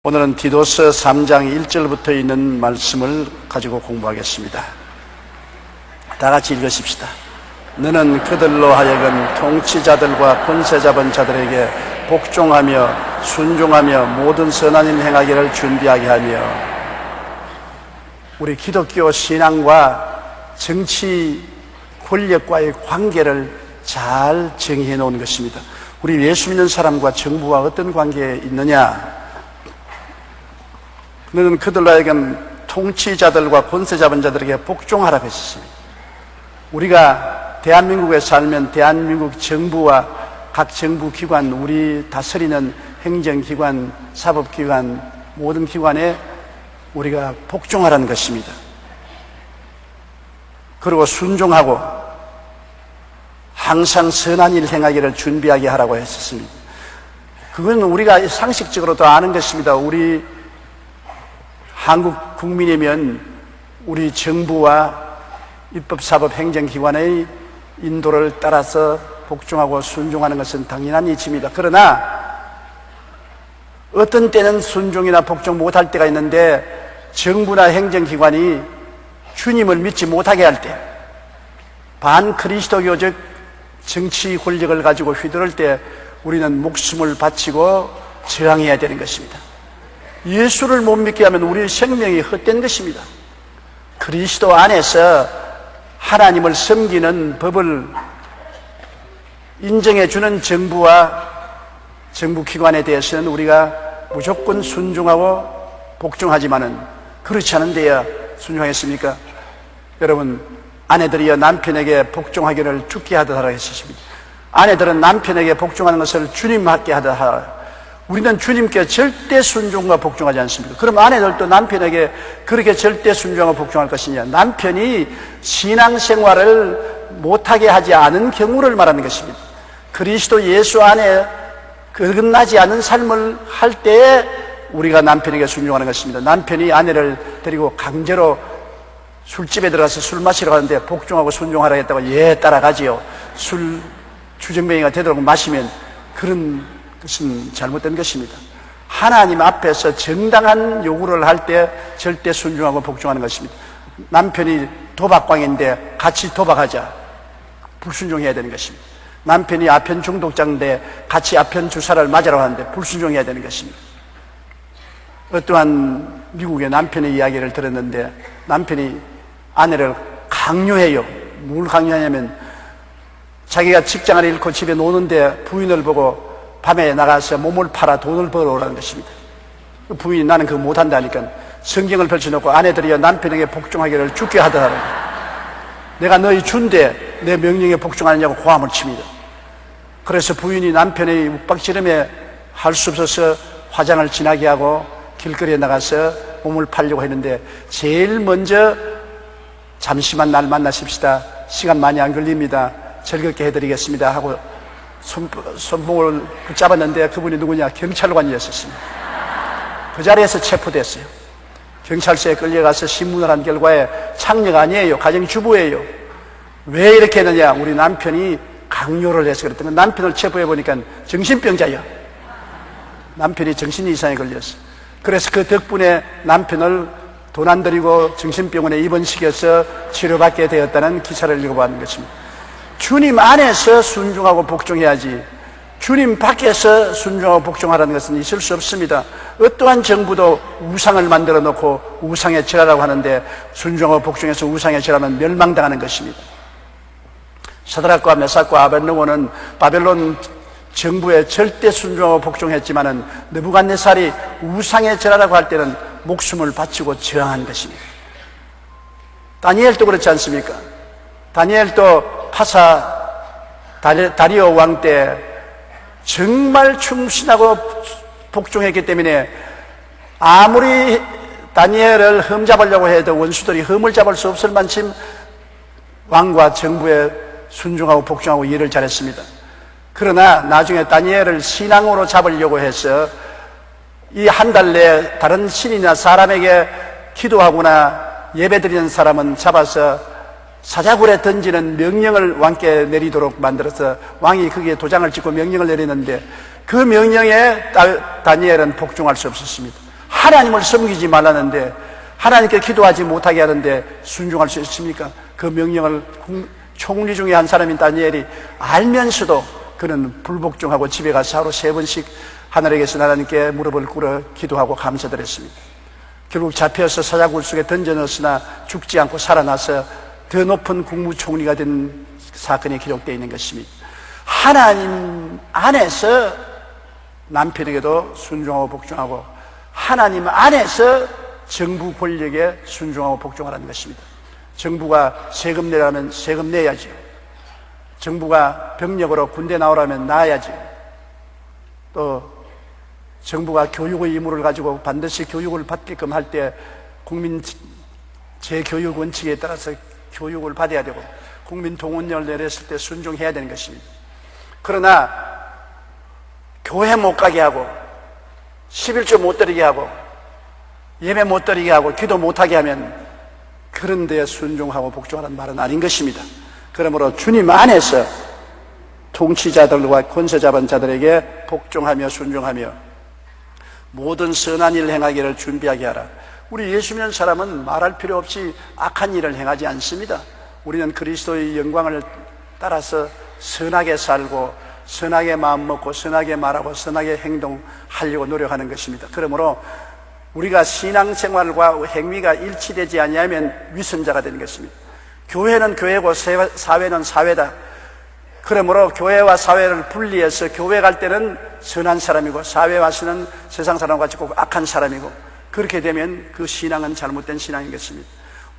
오늘은 디도서 3장 1절부터 있는 말씀을 가지고 공부하겠습니다. 다 같이 읽으십시다. 너는 그들로 하여금 통치자들과 권세 잡은 자들에게 복종하며 순종하며 모든 선한 일 행하기를 준비하게 하며. 우리 기독교 신앙과 정치 권력과의 관계를 잘 정의해 놓은 것입니다. 우리 예수 믿는 사람과 정부와 어떤 관계에 있느냐? 너는 그들로 하여금 통치자들과 권세 잡은 자들에게 복종하라고 했습니다. 우리가 대한민국에 살면 대한민국 정부와 각 정부기관, 우리 다스리는 행정기관, 사법기관, 모든 기관에 우리가 복종하라는 것입니다. 그리고 순종하고 항상 선한 일 행하기를 준비하게 하라고 했었습니다. 그건 우리가 상식적으로도 아는 것입니다. 우리 한국 국민이면 우리 정부와 입법사법 행정기관의 인도를 따라서 복종하고 순종하는 것은 당연한 이치입니다. 그러나 어떤 때는 순종이나 복종 못할 때가 있는데, 정부나 행정기관이 주님을 믿지 못하게 할 때, 반그리스도교적 정치 권력을 가지고 휘두를 때 우리는 목숨을 바치고 저항해야 되는 것입니다. 예수를 못 믿게 하면 우리의 생명이 헛된 것입니다. 그리스도 안에서 하나님을 섬기는 법을 인정해 주는 정부와 정부기관에 대해서는 우리가 무조건 순종하고 복종하지만은 그렇지 않은 데야 순종했습니까? 여러분, 아내들이여 남편에게 복종하기를 죽게 하듯 하라 했습니다. 아내들은 남편에게 복종하는 것을 주님 맞게 하듯 하라. 우리는 주님께 절대 순종과 복종하지 않습니까? 그럼 아내들도 남편에게 그렇게 절대 순종과 복종할 것이냐? 남편이 신앙생활을 못하게 하지 않은 경우를 말하는 것입니다. 그리스도 예수 안에 거듭나지 않은 삶을 할 때에 우리가 남편에게 순종하는 것입니다. 남편이 아내를 데리고 강제로 술집에 들어가서 술 마시러 가는데 복종하고 순종하라 했다고 따라가지요. 술 주정뱅이가 되도록 마시면 그런 그것은 잘못된 것입니다. 하나님 앞에서 정당한 요구를 할 때 절대 순종하고 복종하는 것입니다. 남편이 도박광인데 같이 도박하자, 불순종해야 되는 것입니다. 남편이 아편 중독자인데 같이 아편 주사를 맞으라고 하는데 불순종해야 되는 것입니다. 어떠한 미국의 남편의 이야기를 들었는데, 남편이 아내를 강요해요. 뭘 강요하냐면, 자기가 직장을 잃고 집에 노는데 부인을 보고 밤에 나가서 몸을 팔아 돈을 벌어오라는 것입니다. 부인이 나는 그거 못한다니까 성경을 펼쳐놓고 아내들이여 남편에게 복종하기를 죽게 하더라. 내가 너희 준대 내 명령에 복종하느냐고 고함을 칩니다. 그래서 부인이 남편의 윽박지름에 할 수 없어서 화장을 진하게 하고 길거리에 나가서 몸을 팔려고 했는데, 제일 먼저 잠시만 날 만나십시다, 시간 많이 안 걸립니다, 즐겁게 해드리겠습니다 하고 손목을 붙잡았는데 그분이 누구냐? 경찰관이었습니다. 그 자리에서 체포됐어요. 경찰서에 끌려가서 신문을 한 결과에 창녀가 아니에요, 가정주부예요. 왜 이렇게 했느냐? 우리 남편이 강요를 해서 그랬던 거예요. 남편을 체포해보니까 정신병자예요. 남편이 정신 이상에 걸렸어요. 그래서 그 덕분에 남편을 돈 안 들이고 정신병원에 입원시켜서 치료받게 되었다는 기사를 읽어봤는 것입니다. 주님 안에서 순종하고 복종해야지, 주님 밖에서 순종하고 복종하라는 것은 있을 수 없습니다. 어떠한 정부도 우상을 만들어 놓고 우상에 절하라고 하는데 순종하고 복종해서 우상에 절하면 멸망당하는 것입니다. 사드락과 메삭과 아벳느고는 바벨론 정부에 절대 순종하고 복종했지만은 느부갓네살이 우상에 절하라고 할 때는 목숨을 바치고 저항한 것입니다. 다니엘도 그렇지 않습니까? 다니엘도 파사 다리오 왕 때 정말 충신하고 복종했기 때문에 아무리 다니엘을 흠잡으려고 해도 원수들이 흠을 잡을 수 없을 만큼 왕과 정부에 순종하고 복종하고 일을 잘했습니다. 그러나 나중에 다니엘을 신앙으로 잡으려고 해서 이 한 달 내에 다른 신이나 사람에게 기도하거나 예배드리는 사람은 잡아서 사자굴에 던지는 명령을 왕께 내리도록 만들어서 왕이 거기에 도장을 찍고 명령을 내리는데, 그 명령에 다니엘은 복종할 수 없었습니다. 하나님을 섬기지 말라는데, 하나님께 기도하지 못하게 하는데 순종할 수 있습니까? 그 명령을 총리 중에 한 사람인 다니엘이 알면서도 그는 불복종하고 집에 가서 하루 3번씩 하늘에게서 하나님께 무릎을 꿇어 기도하고 감사드렸습니다. 결국 잡혀서 사자굴 속에 던져 넣었으나 죽지 않고 살아나서 더 높은 국무총리가 된 사건이 기록되어 있는 것입니다. 하나님 안에서 남편에게도 순종하고 복종하고, 하나님 안에서 정부 권력에 순종하고 복종하라는 것입니다. 정부가 세금 내라면 세금 내야죠. 정부가 병력으로 군대 나오라면 나야죠. 또 정부가 교육의 의무를 가지고 반드시 교육을 받게끔 할 때 국민 재교육 원칙에 따라서 교육을 받아야 되고, 국민 동원령을 내렸을 때 순종해야 되는 것입니다. 그러나 교회 못 가게 하고 11조 못 드리게 하고 예배 못 드리게 하고 기도 못하게 하면 그런 데에 순종하고 복종하라는 말은 아닌 것입니다. 그러므로 주님 안에서 통치자들과 권세 잡은 자들에게 복종하며 순종하며 모든 선한 일을 행하기를 준비하게 하라. 우리 예수 믿는 사람은 말할 필요 없이 악한 일을 행하지 않습니다. 우리는 그리스도의 영광을 따라서 선하게 살고 선하게 마음 먹고 선하게 말하고 선하게 행동하려고 노력하는 것입니다. 그러므로 우리가 신앙생활과 행위가 일치되지 아니하면 위선자가 되는 것입니다. 교회는 교회고 사회는 사회다. 그러므로 교회와 사회를 분리해서 교회 갈 때는 선한 사람이고 사회 와서는 세상 사람과 같이 꼭 악한 사람이고, 그렇게 되면 그 신앙은 잘못된 신앙인 것입니다.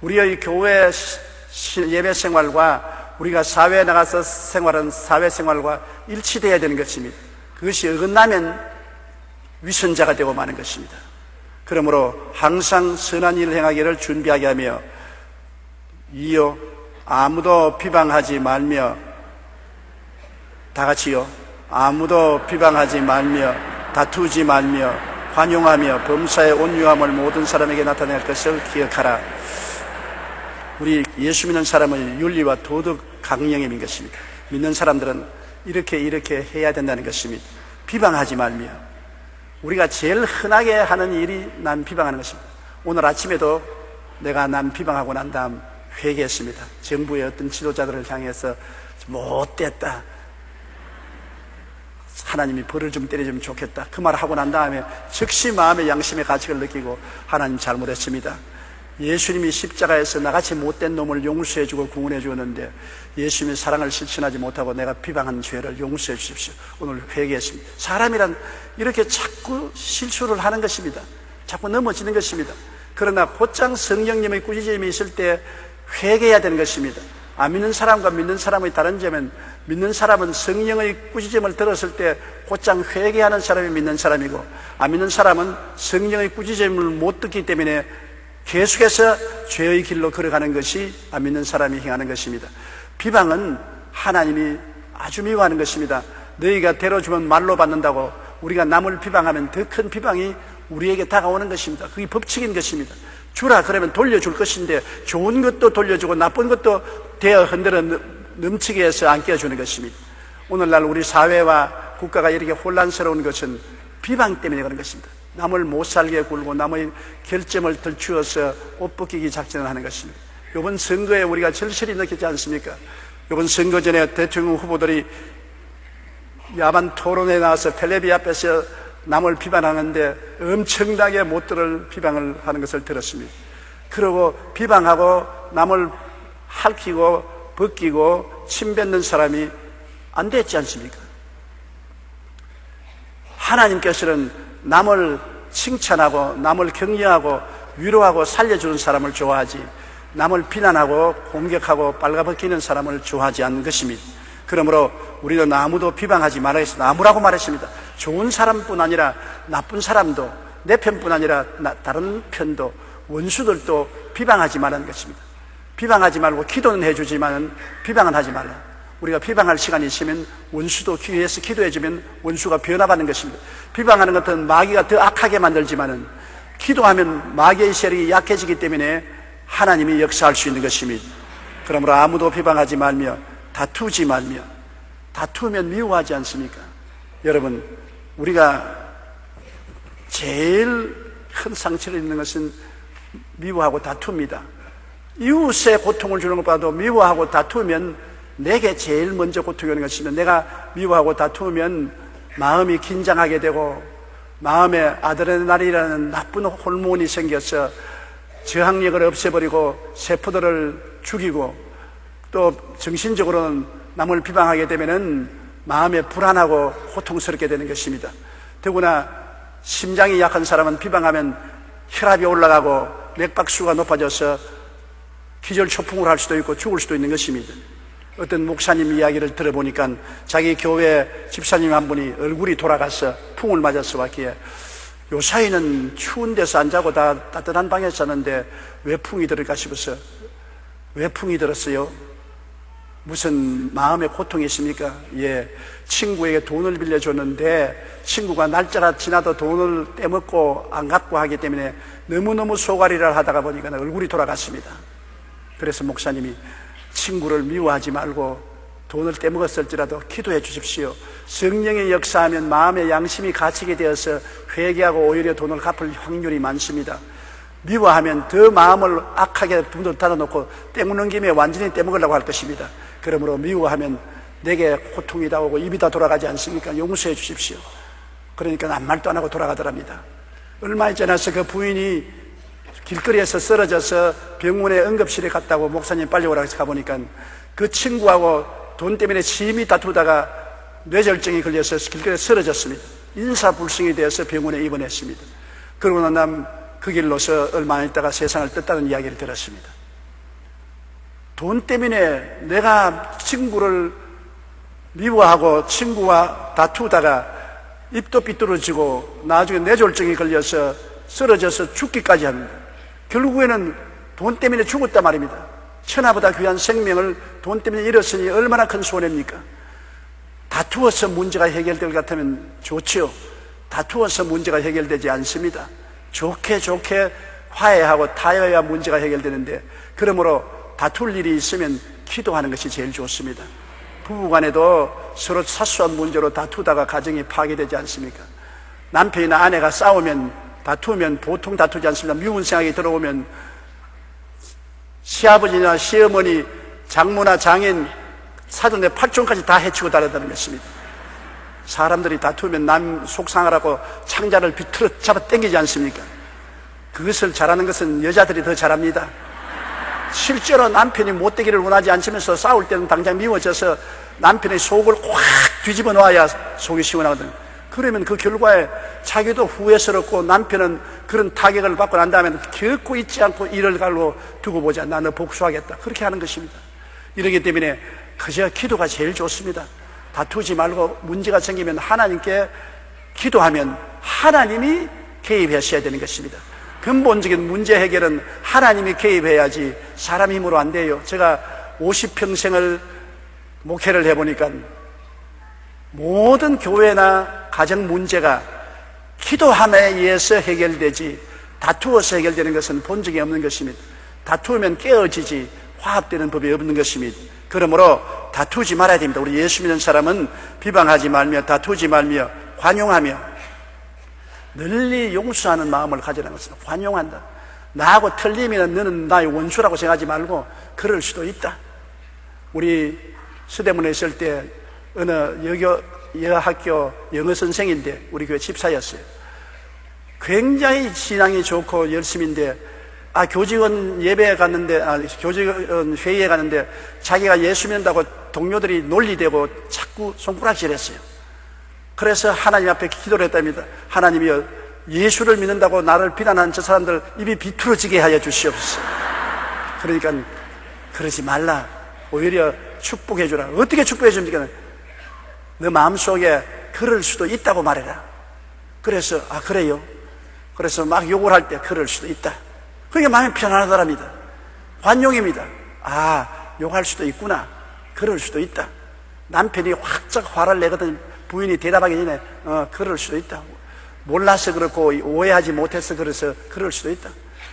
우리의 교회 예배 생활과 우리가 사회에 나가서 생활하는 사회 생활과 일치되어야 되는 것입니다. 그것이 어긋나면 위선자가 되고 마는 것입니다. 그러므로 항상 선한 일을 행하기를 준비하게 하며, 이요 아무도 비방하지 말며, 다 같이요, 아무도 비방하지 말며 다투지 말며 관용하며 범사의 온유함을 모든 사람에게 나타낼 것을 기억하라. 우리 예수 믿는 사람의 윤리와 도덕 강령인 것입니다. 믿는 사람들은 이렇게 해야 된다는 것입니다. 비방하지 말며, 우리가 제일 흔하게 하는 일이 남 비방하는 것입니다. 오늘 아침에도 내가 남 비방하고 난 다음 회개했습니다. 정부의 어떤 지도자들을 향해서 못됐다, 하나님이 벌을 좀 때려주면 좋겠다, 그 말을 하고 난 다음에 즉시 마음의 양심의 가책을 느끼고 하나님 잘못했습니다. 예수님이 십자가에서 나같이 못된 놈을 용서해주고 구원해 주었는데 예수님의 사랑을 실천하지 못하고 내가 비방한 죄를 용서해 주십시오. 오늘 회개했습니다. 사람이란 이렇게 자꾸 실수를 하는 것입니다. 자꾸 넘어지는 것입니다. 그러나 곧장 성령님의 꾸짖음이 있을 때 회개해야 되는 것입니다. 안 믿는 사람과 믿는 사람의 다른 점은, 믿는 사람은 성령의 꾸짖음을 들었을 때 곧장 회개하는 사람이 믿는 사람이고, 안 믿는 사람은 성령의 꾸짖음을 못 듣기 때문에 계속해서 죄의 길로 걸어가는 것이 안 믿는 사람이 행하는 것입니다. 비방은 하나님이 아주 미워하는 것입니다. 너희가 대로주면 말로 받는다고 우리가 남을 비방하면 더 큰 비방이 우리에게 다가오는 것입니다. 그게 법칙인 것입니다. 주라 그러면 돌려줄 것인데 좋은 것도 돌려주고 나쁜 것도 대어 흔들어 넘치게 해서 안 끼워주는 것입니다. 오늘날 우리 사회와 국가가 이렇게 혼란스러운 것은 비방 때문에 그런 것입니다. 남을 못 살게 굴고 남의 결점을 들추어서 옷 벗기기 작전을 하는 것입니다. 이번 선거에 우리가 절실히 느꼈지 않습니까? 이번 선거 전에 대통령 후보들이 야반 토론에 나와서 텔레비 앞에서 남을 비판하는데 엄청나게 못 들을 비방을 하는 것을 들었습니다. 그러고 비방하고 남을 핥히고 벗기고 침뱉는 사람이 안 됐지 않습니까? 하나님께서는 남을 칭찬하고 남을 격려하고 위로하고 살려주는 사람을 좋아하지, 남을 비난하고 공격하고 빨가벗기는 사람을 좋아하지 않는 것입니다. 그러므로 우리는 아무도 비방하지 말아야 했습니다. 아무라고 말했습니다. 좋은 사람뿐 아니라 나쁜 사람도, 내 편뿐 아니라 다른 편도, 원수들도 비방하지 말라는 것입니다. 비방하지 말고 기도는 해주지만 비방은 하지 말라. 우리가 비방할 시간이 있으면 원수도 위해서 기도해주면 원수가 변화받는 것입니다. 비방하는 것은 마귀가 더 악하게 만들지만은 기도하면 마귀의 세력이 약해지기 때문에 하나님이 역사할 수 있는 것입니다. 그러므로 아무도 비방하지 말며 다투지 말며, 다투면 미워하지 않습니까? 여러분, 우리가 제일 큰 상처를 입는 것은 미워하고 다투입니다. 이웃의 고통을 주는 것보다도 미워하고 다투면 내게 제일 먼저 고통이 오는 것입니다. 내가 미워하고 다투면 마음이 긴장하게 되고 마음에 아드레날린이라는 나쁜 호르몬이 생겨서 저항력을 없애버리고 세포들을 죽이고 또 정신적으로는 남을 비방하게 되면은 마음에 불안하고 고통스럽게 되는 것입니다. 더구나 심장이 약한 사람은 비방하면 혈압이 올라가고 맥박수가 높아져서 기절초풍을 할 수도 있고 죽을 수도 있는 것입니다. 어떤 목사님 이야기를 들어보니까 자기 교회 집사님 한 분이 얼굴이 돌아가서 풍을 맞아서 왔기에 요 사이는 추운 데서 안 자고 다 따뜻한 방에서 자는데 왜 풍이 들을까 싶어서 왜 풍이 들었어요? 무슨 마음의 고통이 있습니까? 예, 친구에게 돈을 빌려줬는데 친구가 날짜가 지나도 돈을 떼먹고 안 갚고 하기 때문에 너무너무 소갈이를 하다가 보니까 얼굴이 돌아갔습니다. 그래서 목사님이 친구를 미워하지 말고 돈을 떼먹었을지라도 기도해 주십시오. 성령의 역사하면 마음의 양심이 갇히게 되어서 회개하고 오히려 돈을 갚을 확률이 많습니다. 미워하면 더 마음을 악하게 둥둥 닫아놓고 떼먹는 김에 완전히 떼먹으려고 할 것입니다. 그러므로 미워하면 내게 고통이 다 오고 입이 다 돌아가지 않습니까? 용서해 주십시오. 그러니까 아무 말도 안 하고 돌아가더랍니다. 얼마 지나서 그 부인이 길거리에서 쓰러져서 병원에 응급실에 갔다고 목사님 빨리 오라고 해서 가보니까 그 친구하고 돈 때문에 심히 다투다가 뇌졸중이 걸려서 길거리에 쓰러졌습니다. 인사불성이 되어서 병원에 입원했습니다. 그러고 난 그 길로서 얼마 안 있다가 세상을 떴다는 이야기를 들었습니다. 돈 때문에 내가 친구를 미워하고 친구와 다투다가 입도 삐뚤어지고 나중에 뇌졸중이 걸려서 쓰러져서 죽기까지 합니다. 결국에는 돈 때문에 죽었단 말입니다. 천하보다 귀한 생명을 돈 때문에 잃었으니 얼마나 큰 손해입니까? 다투어서 문제가 해결될 것 같으면 좋지요. 다투어서 문제가 해결되지 않습니다. 좋게 화해하고 타협해야 문제가 해결되는데, 그러므로 다툴 일이 있으면 기도하는 것이 제일 좋습니다. 부부간에도 서로 사소한 문제로 다투다가 가정이 파괴되지 않습니까? 남편이나 아내가 다투면 보통 다투지 않습니다. 미운 생각이 들어오면 시아버지나 시어머니, 장모나 장인, 사돈의 팔촌까지 다 해치고 다른다는 것입니다. 사람들이 다투면 남 속상하라고 창자를 비틀어 잡아 당기지 않습니까? 그것을 잘하는 것은 여자들이 더 잘합니다. 실제로 남편이 못되기를 원하지 않으면서 싸울 때는 당장 미워져서 남편의 속을 확 뒤집어 놓아야 속이 시원하거든요. 그러면 그 결과에 자기도 후회스럽고 남편은 그런 타격을 받고 난 다음에 결코 잊지 않고 이를 갈고 두고 보자. 나 너 복수하겠다. 그렇게 하는 것입니다. 이러기 때문에 그저 기도가 제일 좋습니다. 다투지 말고 문제가 생기면 하나님께 기도하면 하나님이 개입하셔야 되는 것입니다. 근본적인 문제 해결은 하나님이 개입해야지 사람 힘으로 안 돼요. 제가 50평생을 목회를 해보니까 모든 교회나 가정 문제가 기도함에 의해서 해결되지 다투어서 해결되는 것은 본 적이 없는 것입니다. 다투면 깨어지지 화합되는 법이 없는 것입니다. 그러므로 다투지 말아야 됩니다. 우리 예수 믿는 사람은 비방하지 말며 다투지 말며 관용하며 널리 용서하는 마음을 가지라는 것은 관용한다. 나하고 틀리면 너는 나의 원수라고 생각하지 말고 그럴 수도 있다. 우리 서대문에 있을 때 어느 여학교 영어 선생인데 우리 교회 집사였어요. 굉장히 신앙이 좋고 열심인데 교직원 예배에 갔는데, 교직원 회의에 갔는데 자기가 예수 믿는다고 동료들이 논리되고 자꾸 손가락질 했어요. 그래서 하나님 앞에 기도를 했답니다. 하나님이여, 예수를 믿는다고 나를 비난하는 저 사람들 입이 비틀어지게 하여 주시옵소서. 그러니까 그러지 말라. 오히려 축복해 주라. 어떻게 축복해 줍니까? 너 마음속에 그럴 수도 있다고 말해라. 그래서 그래요. 그래서 막 욕을 할 때 그럴 수도 있다. 그게 마음이 편안하더랍니다. 관용입니다. 욕할 수도 있구나. 그럴 수도 있다. 남편이 확짝 화를 내거든 부인이 대답하기 전에 그럴 수도 있다. 몰라서 그렇고 오해하지 못해서 그래서 그럴 수도 있다.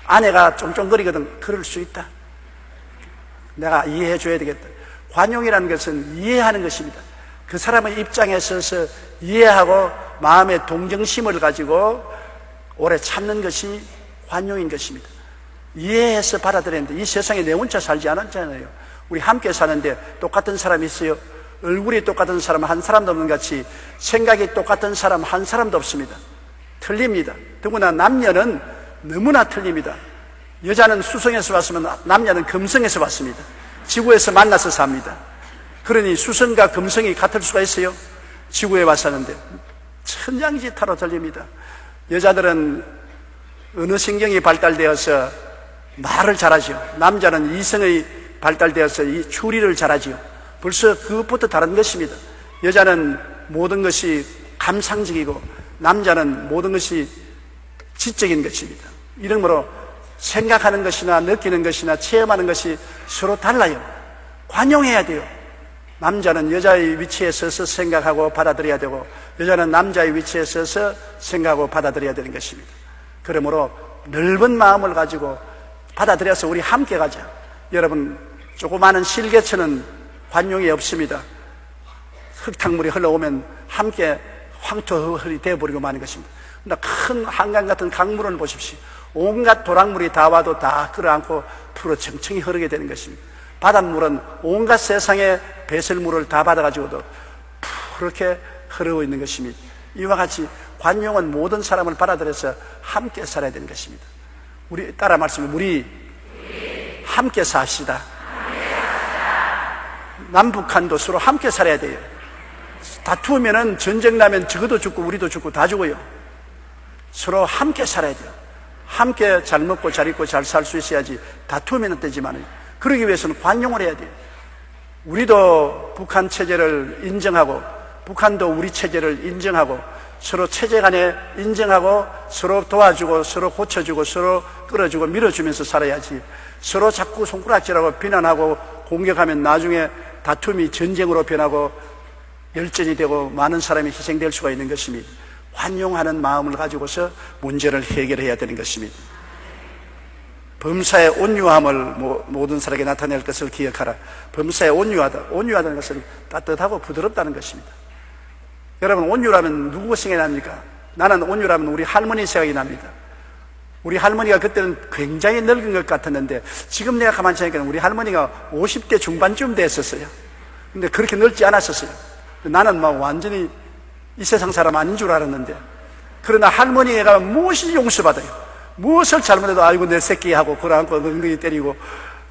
아내가 쫑쫑거리거든. 그럴 수 있다. 내가 이해해 줘야 되겠다. 관용이라는 것은 이해하는 것입니다. 그 사람의 입장에 서서 이해하고 마음의 동정심을 가지고 오래 참는 것이 관용인 것입니다. 이해해서 받아들여야 합니다. 이 세상에 내 혼자 살지 않았잖아요. 우리 함께 사는데 똑같은 사람이 있어요? 얼굴이 똑같은 사람 한 사람도 없는 같이 생각이 똑같은 사람 한 사람도 없습니다. 틀립니다. 더구나 남녀는 너무나 틀립니다. 여자는 수성에서 왔으면 남녀는 금성에서 왔습니다. 지구에서 만나서 삽니다. 그러니 수성과 금성이 같을 수가 있어요? 지구에 왔었는데 천양지타로 들립니다. 여자들은 어느 신경이 발달되어서 말을 잘하죠. 남자는 이성의 발달되어서 이 추리를 잘하죠. 벌써 그것부터 다른 것입니다. 여자는 모든 것이 감상적이고 남자는 모든 것이 지적인 것입니다. 이러므로 생각하는 것이나 느끼는 것이나 체험하는 것이 서로 달라요. 관용해야 돼요. 남자는 여자의 위치에 서서 생각하고 받아들여야 되고 여자는 남자의 위치에 서서 생각하고 받아들여야 되는 것입니다. 그러므로 넓은 마음을 가지고 받아들여서 우리 함께 가자. 여러분, 조그마한 실개천은 관용이 없습니다. 흙탕물이 흘러오면 함께 황토흙이 되어버리고 마는 것입니다. 그러나 큰 한강 같은 강물을 보십시오. 온갖 도랑물이 다 와도 다 끌어안고 풀어 청청히 흐르게 되는 것입니다. 바닷물은 온갖 세상의 배설물을 다 받아가지고도 푸르게 흐르고 있는 것입니다. 이와 같이 관용은 모든 사람을 받아들여서 함께 살아야 되는 것입니다. 우리 따라 말씀해. 우리 함께 삽시다. 남북한도 서로 함께 살아야 돼요. 다투면은 전쟁 나면 저것도 죽고 우리도 죽고 다 죽어요. 서로 함께 살아야 돼요. 함께 잘 먹고 잘 입고 잘 살 수 있어야지. 다투면 안 되지만 그러기 위해서는 관용을 해야 돼요. 우리도 북한 체제를 인정하고 북한도 우리 체제를 인정하고 서로 체제 간에 인정하고 서로 도와주고 서로 고쳐주고 서로 끌어주고 밀어주면서 살아야지. 서로 자꾸 손가락질하고 비난하고 공격하면 나중에 다툼이 전쟁으로 변하고 열전이 되고 많은 사람이 희생될 수가 있는 것입니다. 관용하는 마음을 가지고서 문제를 해결해야 되는 것입니다. 범사의 온유함을 모든 사람에게 나타낼 것을 기억하라. 범사의 온유하다. 온유하다는 것은 따뜻하고 부드럽다는 것입니다. 여러분, 온유라면 누구 생각이 납니까? 나는 온유라면 우리 할머니 생각이 납니다. 우리 할머니가 그때는 굉장히 늙은 것 같았는데 지금 내가 가만히 생각하니까 우리 할머니가 50대 중반쯤 됐었어요. 근데 그렇게 늙지 않았었어요. 나는 막 완전히 이 세상 사람 아닌 줄 알았는데, 그러나 할머니가 무엇이 용서받아요. 무엇을 잘못해도 아이고 내 새끼 하고 그러안고 엉덩이 때리고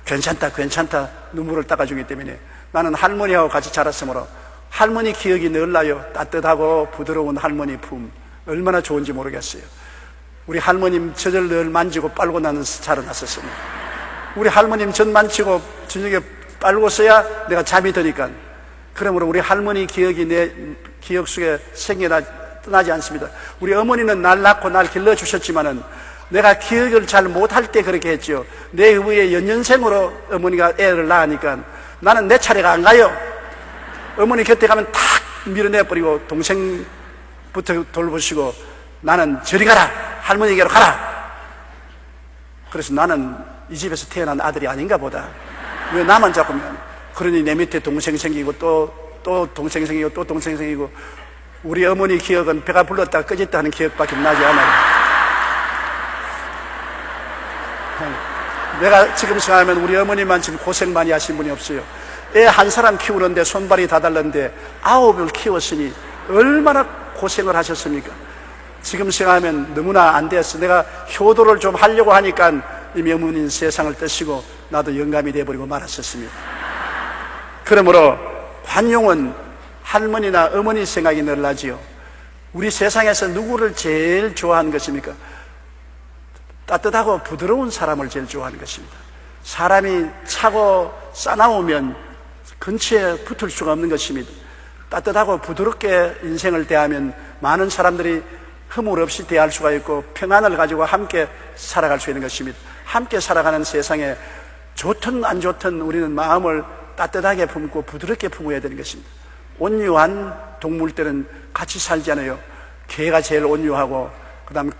괜찮다 괜찮다 눈물을 닦아주기 때문에 나는 할머니하고 같이 자랐으므로 할머니 기억이 늘 나요. 따뜻하고 부드러운 할머니 품 얼마나 좋은지 모르겠어요. 우리 할머님 젖을 늘 만지고 빨고 나는 자라났었습니다. 우리 할머님 젖 만지고 저녁에 빨고서야 내가 잠이 드니까. 그러므로 우리 할머니 기억이 내 기억 속에 떠나지 않습니다. 우리 어머니는 날 낳고 날 길러주셨지만은 내가 기억을 잘 못할 때 그렇게 했죠. 내 후에 연년생으로 어머니가 애를 낳으니까 나는 내 차례가 안 가요. 어머니 곁에 가면 탁 밀어내버리고 동생부터 돌보시고 나는 저리 가라, 할머니에게로 가라. 그래서 나는 이 집에서 태어난 아들이 아닌가 보다. 왜 나만 자꾸, 그러니 내 밑에 동생 생기고 또 동생 생기고 또 동생 생기고. 우리 어머니 기억은 배가 불렀다 꺼졌다 하는 기억밖에 나지 않아요. 내가 지금 생각하면 우리 어머니만 지금 고생 많이 하신 분이 없어요. 애 한 사람 키우는데 손발이 다 달랐는데 9을 키웠으니 얼마나 고생을 하셨습니까? 지금 생각하면 너무나 안 되었어. 내가 효도를 좀 하려고 하니까 이미 어머니는 세상을 떠시고 나도 영감이 되어버리고 말았었습니다. 그러므로 관용은 할머니나 어머니 생각이 늘 나지요. 우리 세상에서 누구를 제일 좋아하는 것입니까? 따뜻하고 부드러운 사람을 제일 좋아하는 것입니다. 사람이 차고 싸나우면 근처에 붙을 수가 없는 것입니다. 따뜻하고 부드럽게 인생을 대하면 많은 사람들이 허물 없이 대할 수가 있고 평안을 가지고 함께 살아갈 수 있는 것입니다. 함께 살아가는 세상에 좋든 안 좋든 우리는 마음을 따뜻하게 품고 부드럽게 품어야 되는 것입니다. 온유한 동물들은 같이 살지 않아요. 개가 제일 온유하고 그 다음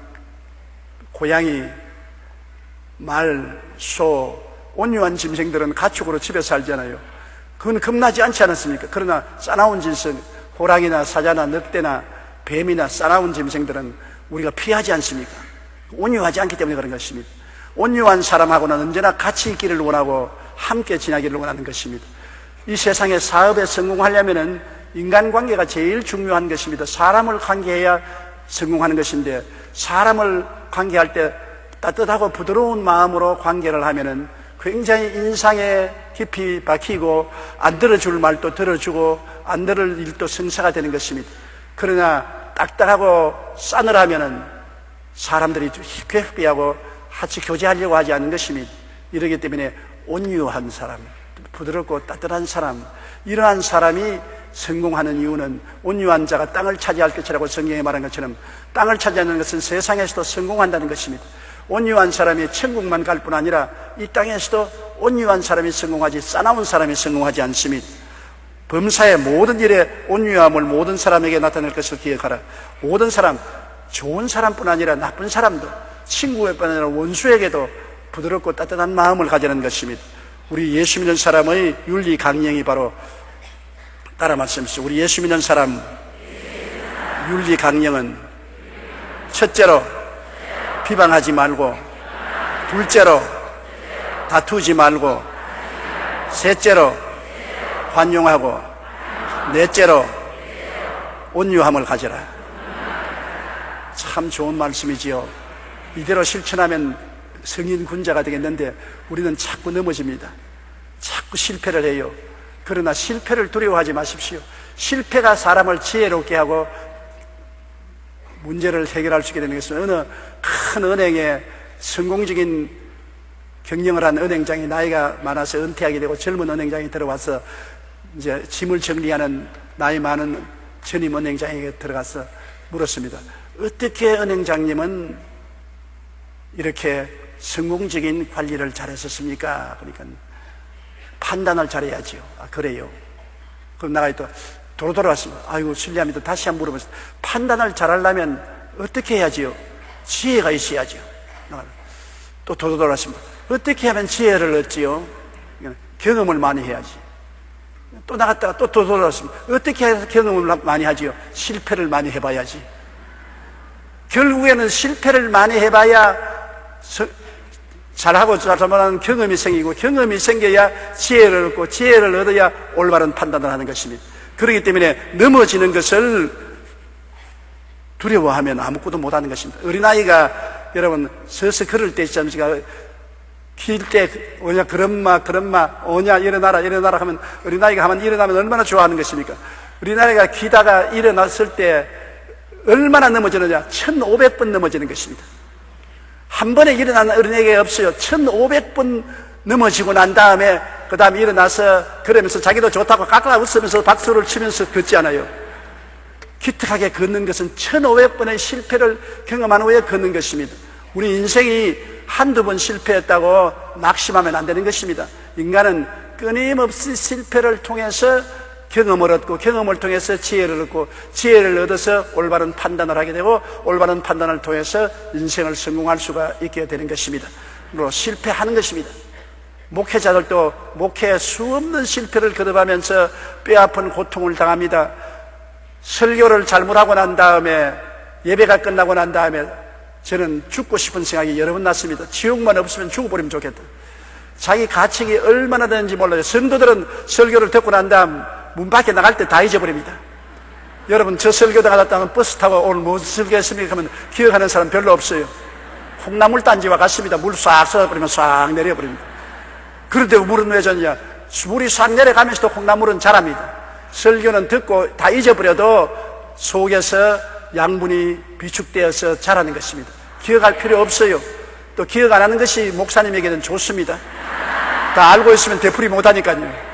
고양이, 말, 소, 온유한 짐승들은 가축으로 집에 살잖아요. 그건 겁나지 않지 않았습니까? 그러나 싸나운 짐승, 호랑이나 사자나 늑대나 뱀이나 싸나운 짐승들은 우리가 피하지 않습니까? 온유하지 않기 때문에 그런 것입니다. 온유한 사람하고는 언제나 같이 있기를 원하고 함께 지나기를 원하는 것입니다. 이 세상에 사업에 성공하려면 인간관계가 제일 중요한 것입니다. 사람을 관계해야 성공하는 것인데, 사람을 관계할 때 따뜻하고 부드러운 마음으로 관계를 하면은 굉장히 인상에 깊이 박히고, 안 들어줄 말도 들어주고 안 들을 일도 성사가 되는 것입니다. 그러나 딱딱하고 싸늘하면은 사람들이 회피하고 같이 교제하려고 하지 않는 것입니다. 이러기 때문에 온유한 사람, 부드럽고 따뜻한 사람, 이러한 사람이 성공하는 이유는, 온유한 자가 땅을 차지할 것이라고 성경에 말한 것처럼 땅을 차지하는 것은 세상에서도 성공한다는 것입니다. 온유한 사람이 천국만 갈 뿐 아니라 이 땅에서도 온유한 사람이 성공하지, 싸나운 사람이 성공하지 않습니다. 범사의 모든 일에 온유함을 모든 사람에게 나타낼 것을 기억하라. 모든 사람, 좋은 사람뿐 아니라 나쁜 사람도, 친구뿐 아니라 원수에게도 부드럽고 따뜻한 마음을 가지는 것입니다. 우리 예수 믿는 사람의 윤리 강령이 바로, 따라 말씀하시죠. 우리 예수 믿는 사람 윤리 강령은, 첫째로 비방하지 말고, 둘째로 다투지 말고, 셋째로 관용하고, 넷째로 온유함을 가져라. 참 좋은 말씀이지요. 이대로 실천하면 성인 군자가 되겠는데 우리는 자꾸 넘어집니다. 자꾸 실패를 해요. 그러나 실패를 두려워하지 마십시오. 실패가 사람을 지혜롭게 하고 문제를 해결할 수 있게 되는 것은, 어느 큰 은행에 성공적인 경영을 한 은행장이 나이가 많아서 은퇴하게 되고 젊은 은행장이 들어와서 이제 짐을 정리하는 나이 많은 전임 은행장에게 들어가서 물었습니다. 어떻게 은행장님은 이렇게 성공적인 관리를 잘했었습니까? 그러니까 판단을 잘해야지요. 아, 그래요. 그럼 나가 또 돌아왔습니다. 아이고, 실례합니다. 다시 한번 물어보겠습니다. 판단을 잘하려면 어떻게 해야지요? 지혜가 있어야지요. 또 돌아왔습니다. 어떻게 하면 지혜를 얻지요? 경험을 많이 해야지. 또 나갔다가 또 돌아왔습니다. 어떻게 해서 경험을 많이 하지요? 실패를 많이 해봐야지. 결국에는 실패를 많이 해봐야 잘하고 잘하면 경험이 생기고, 경험이 생겨야 지혜를 얻고, 지혜를 얻어야 올바른 판단을 하는 것입니다. 그렇기 때문에 넘어지는 것을 두려워하면 아무것도 못하는 것입니다. 어린아이가 여러분 서서 걸을 때 있지 않습니까? 길 때 오냐, 그런마 오냐, 일어나라 하면, 어린아이가 하면 일어나면 얼마나 좋아하는 것입니까? 어린아이가 기다가 일어났을 때 얼마나 넘어지느냐? 1500번 넘어지는 것입니다. 한 번에 일어나는 어린애가 없어요. 1500번 넘어지고 난 다음에 그 다음에 일어나서 그러면서 자기도 좋다고 깎아 웃으면서 박수를 치면서 걷지 않아요. 기특하게 걷는 것은 1500번의 실패를 경험한 후에 걷는 것입니다. 우리 인생이 한두 번 실패했다고 낙심하면 안 되는 것입니다. 인간은 끊임없이 실패를 통해서 경험을 얻고, 경험을 통해서 지혜를 얻고, 지혜를 얻어서 올바른 판단을 하게 되고, 올바른 판단을 통해서 인생을 성공할 수가 있게 되는 것입니다. 그리고 실패하는 것입니다. 목회자들도 목회에 수없는 실패를 거듭하면서 뼈아픈 고통을 당합니다. 설교를 잘못하고 난 다음에, 예배가 끝나고 난 다음에 저는 죽고 싶은 생각이 여러 번 났습니다. 지옥만 없으면 죽어버리면 좋겠다. 자기 가책이 얼마나 되는지 몰라요. 성도들은 설교를 듣고 난 다음 문 밖에 나갈 때 다 잊어버립니다. 여러분, 저 설교 나갔다면 버스 타고 오늘 무슨 설교했습니까? 하면 기억하는 사람 별로 없어요. 콩나물 단지와 같습니다. 물 싹 쏟아버리면 싹 내려버립니다. 그런데 물은 왜 졌냐? 물이 싹 내려가면서도 콩나물은 자랍니다. 설교는 듣고 다 잊어버려도 속에서 양분이 비축되어서 자라는 것입니다. 기억할 필요 없어요. 또 기억 안 하는 것이 목사님에게는 좋습니다. 다 알고 있으면 되풀이 못하니까요.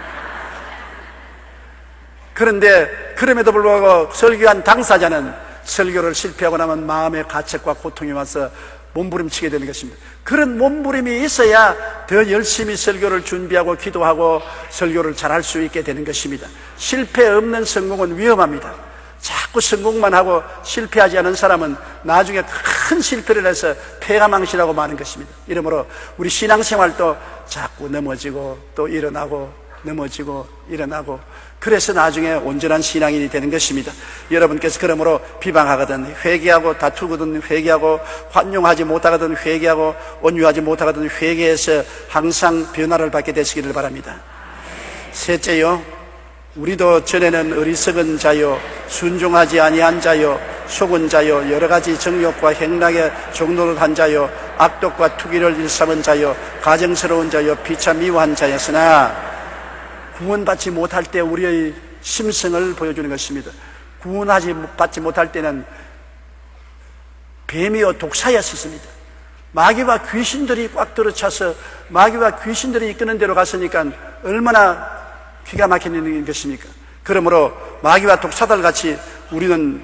그런데 그럼에도 불구하고 설교한 당사자는 설교를 실패하고 나면 마음의 가책과 고통이 와서 몸부림치게 되는 것입니다. 그런 몸부림이 있어야 더 열심히 설교를 준비하고 기도하고 설교를 잘할 수 있게 되는 것입니다. 실패 없는 성공은 위험합니다. 자꾸 성공만 하고 실패하지 않은 사람은 나중에 큰 실패를 해서 폐가망신하고 마는 것입니다. 이러므로 우리 신앙생활도 자꾸 넘어지고 또 일어나고 넘어지고 일어나고, 그래서 나중에 온전한 신앙인이 되는 것입니다. 여러분께서 그러므로 비방하거든 회개하고, 다투거든 회개하고, 환용하지 못하거든 회개하고, 온유하지 못하거든 회개해서 항상 변화를 받게 되시기를 바랍니다. 셋째요, 우리도 전에는 어리석은 자요, 순종하지 아니한 자요, 속은 자요, 여러 가지 정욕과 행락에 종노릇한 자요, 악독과 투기를 일삼은 자요, 가정스러운 자요, 비참미워한 자였으나 구원받지 못할 때 우리의 심성을 보여주는 것입니다. 받지 못할 때는 뱀이요 독사였습니다. 마귀와 귀신들이 꽉 들어차서 마귀와 귀신들이 이끄는 대로 갔으니까 얼마나 기가 막히는 것입니까? 그러므로 마귀와 독사들 같이 우리는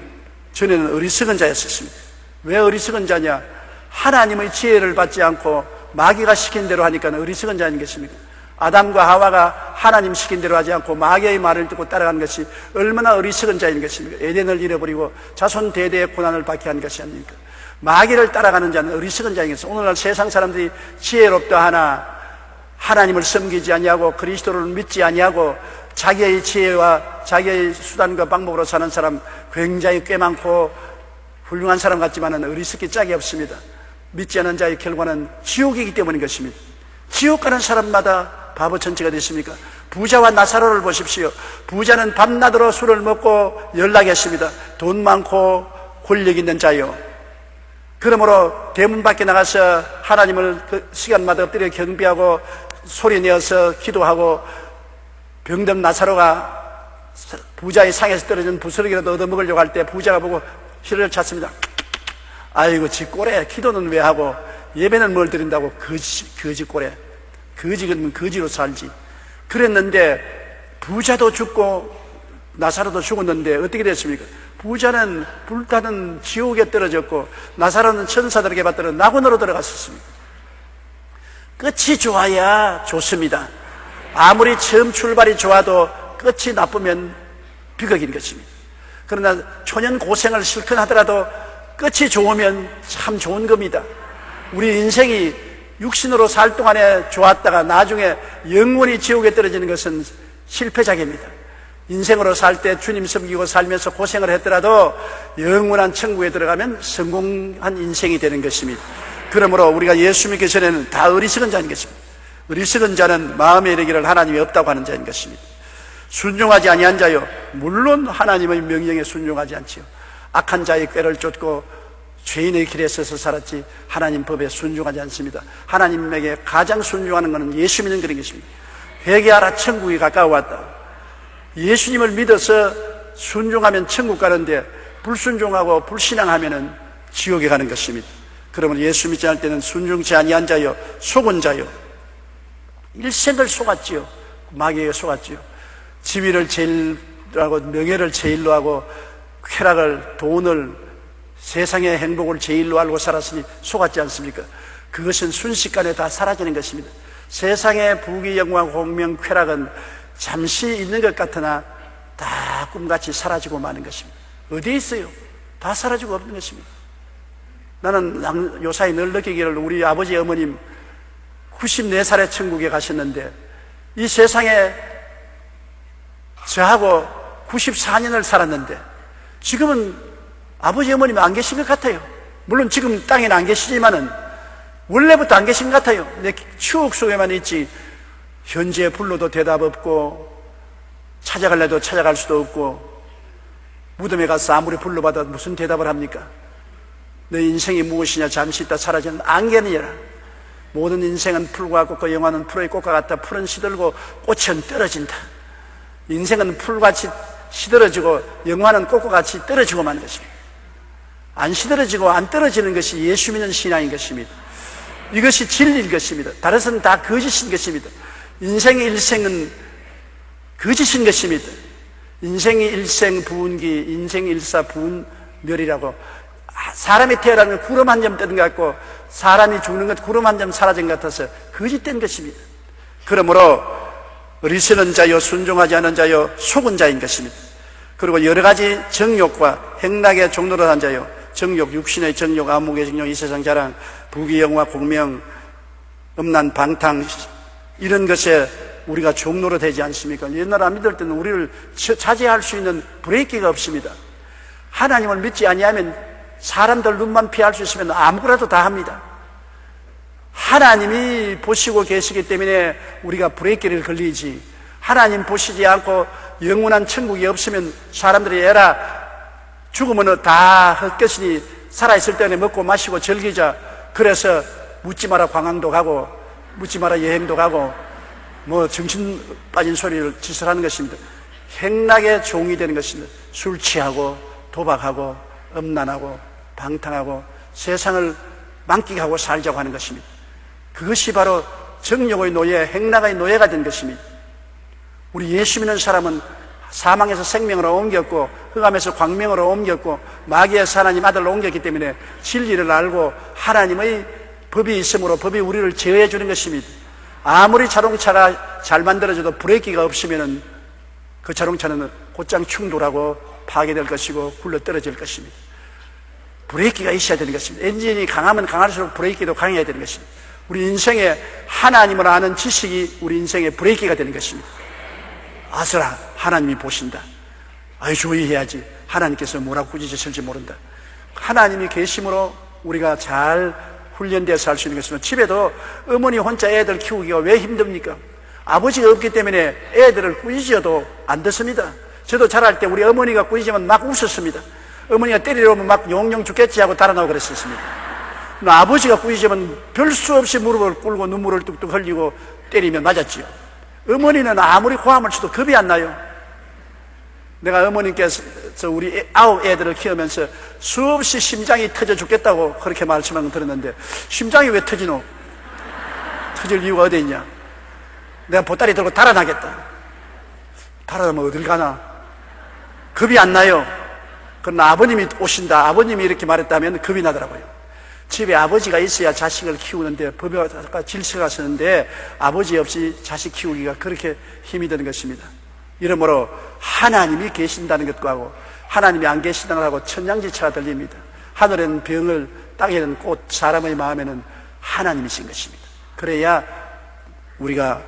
전에는 어리석은 자였습니다. 왜 어리석은 자냐? 하나님의 지혜를 받지 않고 마귀가 시킨 대로 하니까 어리석은 자인 것입니까? 아담과 하와가 하나님 시킨 대로 하지 않고 마귀의 말을 듣고 따라가는 것이 얼마나 어리석은 자인 것입니까? 에덴을 잃어버리고 자손 대대의 고난을 받게 한 것이 아닙니까? 마귀를 따라가는 자는 어리석은 자인 것입니다. 오늘날 세상 사람들이 지혜롭다 하나 하나님을 섬기지 아니하고 그리스도를 믿지 아니하고 자기의 지혜와 자기의 수단과 방법으로 사는 사람 굉장히 꽤 많고 훌륭한 사람 같지만 어리석기 짝이 없습니다. 믿지 않은 자의 결과는 지옥이기 때문인 것입니다. 지옥 가는 사람마다 바보 천치가 됐습니까? 부자와 나사로를 보십시오. 부자는 밤낮으로 술을 먹고 연락했습니다. 돈 많고 권력 있는 자요. 그러므로 대문 밖에 나가서 하나님을 그 시간마다 엎드려 경배하고 소리내어서 기도하고, 병든 나사로가 부자의 상에서 떨어진 부스러기라도 얻어먹으려고 할 때 부자가 보고 혀를 찼습니다. 아이고 지 꼴에 기도는 왜 하고 예배는 뭘 드린다고. 거지 꼴에. 거지 그러면 거지로 살지. 그랬는데 부자도 죽고 나사로도 죽었는데 어떻게 됐습니까? 부자는 불타는 지옥에 떨어졌고 나사로는 천사들에게 받들어 낙원으로 들어갔었습니다. 끝이 좋아야 좋습니다. 아무리 처음 출발이 좋아도 끝이 나쁘면 비극인 것입니다. 그러나 초년 고생을 실컷 하더라도 끝이 좋으면 참 좋은 겁니다. 우리 인생이 육신으로 살 동안에 좋았다가 나중에 영원히 지옥에 떨어지는 것은 실패작입니다. 인생으로 살 때 주님 섬기고 살면서 고생을 했더라도 영원한 천국에 들어가면 성공한 인생이 되는 것입니다. 그러므로 우리가 예수 믿기 전에는 다 어리석은 자인 것입니다. 어리석은 자는 마음에 이르기를 하나님이 없다고 하는 자인 것입니다. 순종하지 아니한 자요, 물론 하나님의 명령에 순종하지 않지요. 악한 자의 꾀를 쫓고 죄인의 길에 서서 살았지 하나님 법에 순종하지 않습니다. 하나님에게 가장 순종하는 것은 예수 믿는 그런 것입니다. 회개하라, 천국이 가까워왔다. 예수님을 믿어서 순종하면 천국 가는데 불순종하고 불신앙하면 지옥에 가는 것입니다. 그러면 예수 믿지 않을 때는 순종치 아니한 자요, 속은 자요, 일생을 속았지요. 마귀에게 속았지요. 지위를 제일로 하고 명예를 제일로 하고 쾌락을, 돈을, 세상의 행복을 제일로 알고 살았으니 속았지 않습니까? 그것은 순식간에 다 사라지는 것입니다. 세상의 부귀, 영광, 공명, 쾌락은 잠시 있는 것 같으나 다 꿈같이 사라지고 마는 것입니다. 어디에 있어요? 다 사라지고 없는 것입니다. 나는 요사이 늘 느끼기를 우리 아버지 어머님 94살에 천국에 가셨는데 이 세상에 저하고 94년을 살았는데 지금은 아버지 어머님이 안 계신 것 같아요. 물론 지금 땅에는 안 계시지만은 원래부터 안 계신 것 같아요. 내 추억 속에만 있지 현재 불러도 대답 없고 찾아갈래도 찾아갈 수도 없고 무덤에 가서 아무리 불러봐도 무슨 대답을 합니까? 내 인생이 무엇이냐 잠시 있다 사라지는 안개니라. 모든 인생은 풀과 꽃과 영화는 풀의 꽃과 같다. 풀은 시들고 꽃은 떨어진다. 인생은 풀같이 시들어지고 영화는 꽃과 같이 떨어지고 마는 것입니다. 안 시들어지고 안 떨어지는 것이 예수 믿는 신앙인 것입니다. 이것이 진리인 것입니다. 다른 것은 다 거짓인 것입니다. 인생의 일생은 거짓인 것입니다. 인생의 일생 부운기, 인생의 일사 부운멸이라고. 사람이 태어나면 구름 한 점 뜬 것 같고 사람이 죽는 것 구름 한 점 사라진 것 같아서 거짓된 것입니다. 그러므로 어리석은 자요, 순종하지 않은 자요, 속은 자인 것입니다. 그리고 여러 가지 정욕과 행락의 종로를 한 자요, 정욕, 육신의 정욕, 안목의 정욕, 이 세상 자랑, 부귀, 영화, 공명, 음란, 방탕, 이런 것에 우리가 종로로 되지 않습니까? 옛날 안 믿을 때는 우리를 차지할 수 있는 브레이크가 없습니다. 하나님을 믿지 아니하면 사람들 눈만 피할 수 있으면 아무거나도 다 합니다. 하나님이 보시고 계시기 때문에 우리가 브레이크를 걸리지, 하나님 보시지 않고 영원한 천국이 없으면 사람들이 에라 죽으면 다 헛것이니 살아있을 때는 먹고 마시고 즐기자, 그래서 묻지 마라 관광도 가고 묻지 마라 여행도 가고 뭐 정신 빠진 소리를 짓을 하는 것입니다. 행락의 종이 되는 것입니다. 술 취하고 도박하고 음란하고 방탕하고 세상을 만끽하고 살자고 하는 것입니다. 그것이 바로 정욕의 노예, 행락의 노예가 된 것입니다. 우리 예수 믿는 사람은 사망에서 생명으로 옮겼고 흑암에서 광명으로 옮겼고 마귀에서 하나님 아들로 옮겼기 때문에 진리를 알고 하나님의 법이 있으므로 법이 우리를 제어해 주는 것입니다. 아무리 자동차가 잘 만들어져도 브레이크가 없으면 그 자동차는 곧장 충돌하고 파괴될 것이고 굴러 떨어질 것입니다. 브레이크가 있어야 되는 것입니다. 엔진이 강하면 강할수록 브레이크도 강해야 되는 것입니다. 우리 인생에 하나님을 아는 지식이 우리 인생의 브레이크가 되는 것입니다. 아스라, 하나님이 보신다. 아유, 주의해야지. 하나님께서 뭐라고 꾸짖으실지 모른다. 하나님이 계심으로 우리가 잘 훈련되어서 할 수 있는 것입니다. 집에도 어머니 혼자 애들 키우기가 왜 힘듭니까? 아버지가 없기 때문에 애들을 꾸짖어도 안 듣습니다. 저도 자랄 때 우리 어머니가 꾸짖으면 막 웃었습니다. 어머니가 때리러 오면 막 용용 죽겠지 하고 달아나고 그랬었습니다. 아버지가 꾸짖으면 별 수 없이 무릎을 꿇고 눈물을 뚝뚝 흘리고 때리면 맞았지요. 어머니는 아무리 고함을 쳐도 겁이 안 나요. 내가 어머님께서 우리 9 애들을 키우면서 수없이 심장이 터져 죽겠다고 그렇게 말씀한 걸 들었는데, 심장이 왜 터지노? 터질 이유가 어디 있냐? 내가 보따리 들고 달아나겠다. 달아나면 어딜 가나? 겁이 안 나요. 그러나 아버님이 오신다, 아버님이 이렇게 말했다면 겁이 나더라고요. 집에 아버지가 있어야 자식을 키우는데 법과 질서가 서는데 아버지 없이 자식 키우기가 그렇게 힘이 드는 것입니다. 이러므로 하나님이 계신다는 것과 하나님이 안 계신다는 것하고 천양지차가 들립니다. 하늘에는 병을, 땅에는 꽃, 사람의 마음에는 하나님이신 것입니다. 그래야 우리가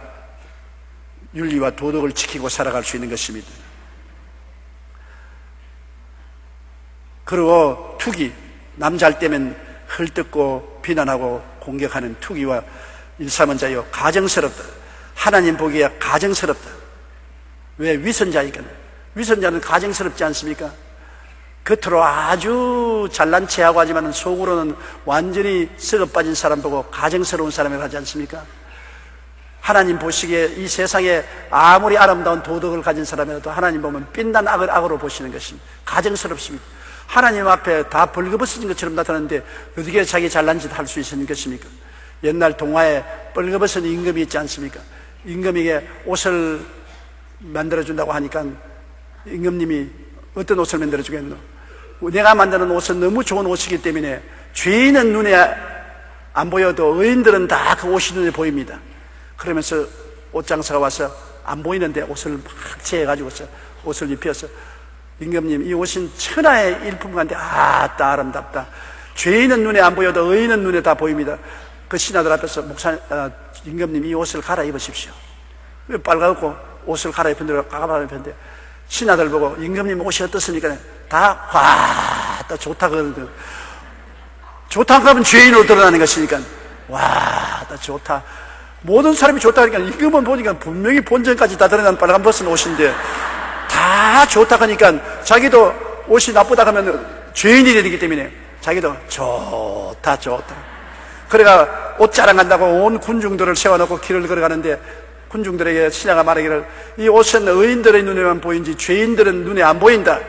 윤리와 도덕을 지키고 살아갈 수 있는 것입니다. 그리고 투기, 남 잘 때면 헐뜯고 비난하고 공격하는 투기와 일사문자여 가정스럽다. 하나님 보기에 가정스럽다. 왜? 위선자니까. 위선자는 가정스럽지 않습니까? 겉으로 아주 잘난 체하고 하지만 속으로는 완전히 썩어 빠진 사람 보고 가정스러운 사람이라고 하지 않습니까? 하나님 보시기에 이 세상에 아무리 아름다운 도덕을 가진 사람이라도 하나님 보면 빛난 악을 악으로 보시는 것입니다. 가정스럽습니다. 하나님 앞에 다 벌거벗은 것처럼 나타나는데 어떻게 자기 잘난 짓 할 수 있는 것입니까? 옛날 동화에 벌거벗은 임금이 있지 않습니까? 임금에게 옷을 만들어준다고 하니까 임금님이 어떤 옷을 만들어주겠노? 내가 만드는 옷은 너무 좋은 옷이기 때문에 죄인은 눈에 안 보여도 의인들은 다 그 옷이 눈에 보입니다. 그러면서 옷장사가 와서 안 보이는데 옷을 막 채해가지고서 옷을 입혀서 임금님, 이 옷은 천하의 일품 같은데 아따 아름답다. 죄인은 눈에 안 보여도 의인은 눈에 다 보입니다. 그 신하들 앞에서 임금님, 이 옷을 갈아입으십시오. 빨갛고 옷을 갈아입혔는데 신하들 보고 임금님 옷이 어떻습니까? 다 와, 다 좋다 그러거든. 좋다고 하면 죄인으로 드러나는 것이니까 와, 다 좋다. 모든 사람이 좋다 하니까 임금은 보니까 분명히 본전까지 다 드러난 빨간벗은 옷인데 다 좋다 하니까 자기도 옷이 나쁘다 하면 죄인이 되기 때문에 자기도 좋다. 그래가 옷 자랑한다고 온 군중들을 세워놓고 길을 걸어가는데 군중들에게 신하가 말하기를 이 옷은 의인들의 눈에만 보이지 죄인들은 눈에 안 보인다.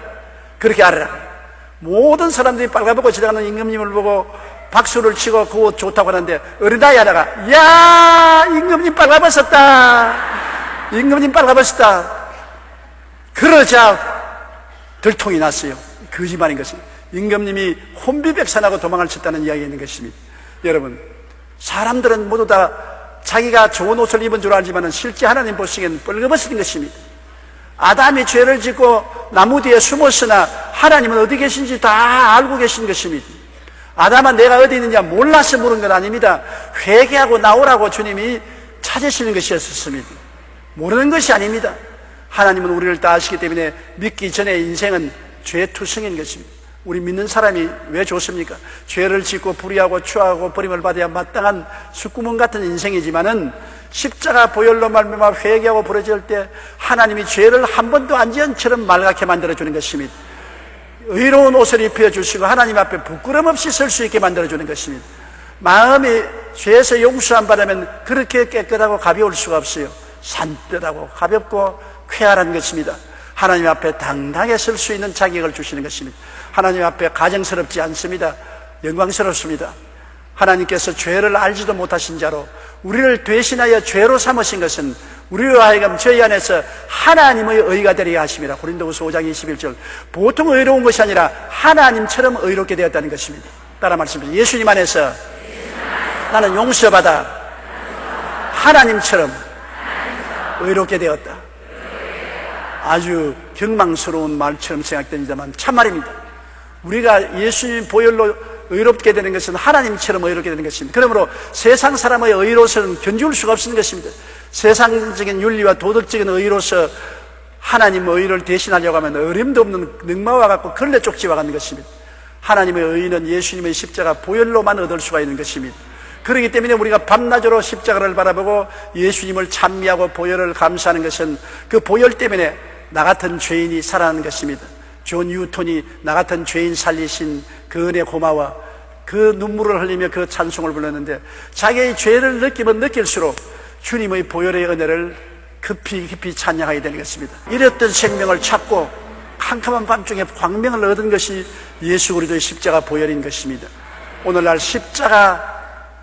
그렇게 알아라. 모든 사람들이 빨가벗고 지나가는 임금님을 보고 박수를 치고 그 옷 좋다고 하는데 어린아이 하나가 야, 임금님 빨가벗었다. 임금님 빨가벗었다. 그러자 들통이 났어요. 거짓말인 것입니다. 임금님이 혼비백산하고 도망을 쳤다는 이야기가 있는 것입니다. 여러분, 사람들은 모두 다 자기가 좋은 옷을 입은 줄 알지만 실제 하나님 보시기에는 뻘거벗은 것입니다. 아담이 죄를 짓고 나무 뒤에 숨었으나 하나님은 어디 계신지 다 알고 계신 것입니다. 아담아, 내가 어디 있느냐 몰라서 물은 건 아닙니다. 회개하고 나오라고 주님이 찾으시는 것이었습니다. 모르는 것이 아닙니다. 하나님은 우리를 다 아시기 때문에 믿기 전에 인생은 죄투성인 것입니다. 우리 믿는 사람이 왜 좋습니까? 죄를 짓고 불의하고 추하고 버림을 받아야 마땅한 숯구멍 같은 인생이지만은 십자가 보혈로 말미암아 회개하고 부러질 때 하나님이 죄를 한 번도 안 지은 처럼 맑게 만들어주는 것입니다. 의로운 옷을 입혀주시고 하나님 앞에 부끄럼 없이 설 수 있게 만들어주는 것입니다. 마음이 죄에서 용서함 받으면 그렇게 깨끗하고 가벼울 수가 없어요. 산뜻하고 가볍고 쾌활한 것입니다. 하나님 앞에 당당하게 설 수 있는 자격을 주시는 것입니다. 하나님 앞에 가정스럽지 않습니다. 영광스럽습니다. 하나님께서 죄를 알지도 못하신 자로 우리를 대신하여 죄로 삼으신 것은 우리로 하여금 저희 안에서 하나님의 의가 되리라 하심이라. 고린도후서 5장 21절. 보통 의로운 것이 아니라 하나님처럼 의롭게 되었다는 것입니다. 따라 말씀드립니다. 예수님 안에서 나는 용서받아 하나님처럼 의롭게 되었다. 아주 경망스러운 말처럼 생각됩니다만 참말입니다. 우리가 예수님 보혈로 의롭게 되는 것은 하나님처럼 의롭게 되는 것입니다. 그러므로 세상 사람의 의로서는 견줄 수가 없는 것입니다. 세상적인 윤리와 도덕적인 의로서 하나님의 의를 대신하려고 하면 어림도 없는 능마와 같고 걸레 쪽지와 같은 것입니다. 하나님의 의는 예수님의 십자가 보혈로만 얻을 수가 있는 것입니다. 그렇기 때문에 우리가 밤낮으로 십자가를 바라보고 예수님을 찬미하고 보혈을 감사하는 것은 그 보혈 때문에 나 같은 죄인이 살아나는 것입니다. 존 뉴턴이 나 같은 죄인 살리신 그 은혜 고마워 그 눈물을 흘리며 그 찬송을 불렀는데 자기의 죄를 느끼면 느낄수록 주님의 보혈의 은혜를 깊이 찬양하게 되는 것입니다. 잃었던 생명을 찾고 캄캄한 밤중에 광명을 얻은 것이 예수 그리스도의 십자가 보혈인 것입니다. 오늘날 십자가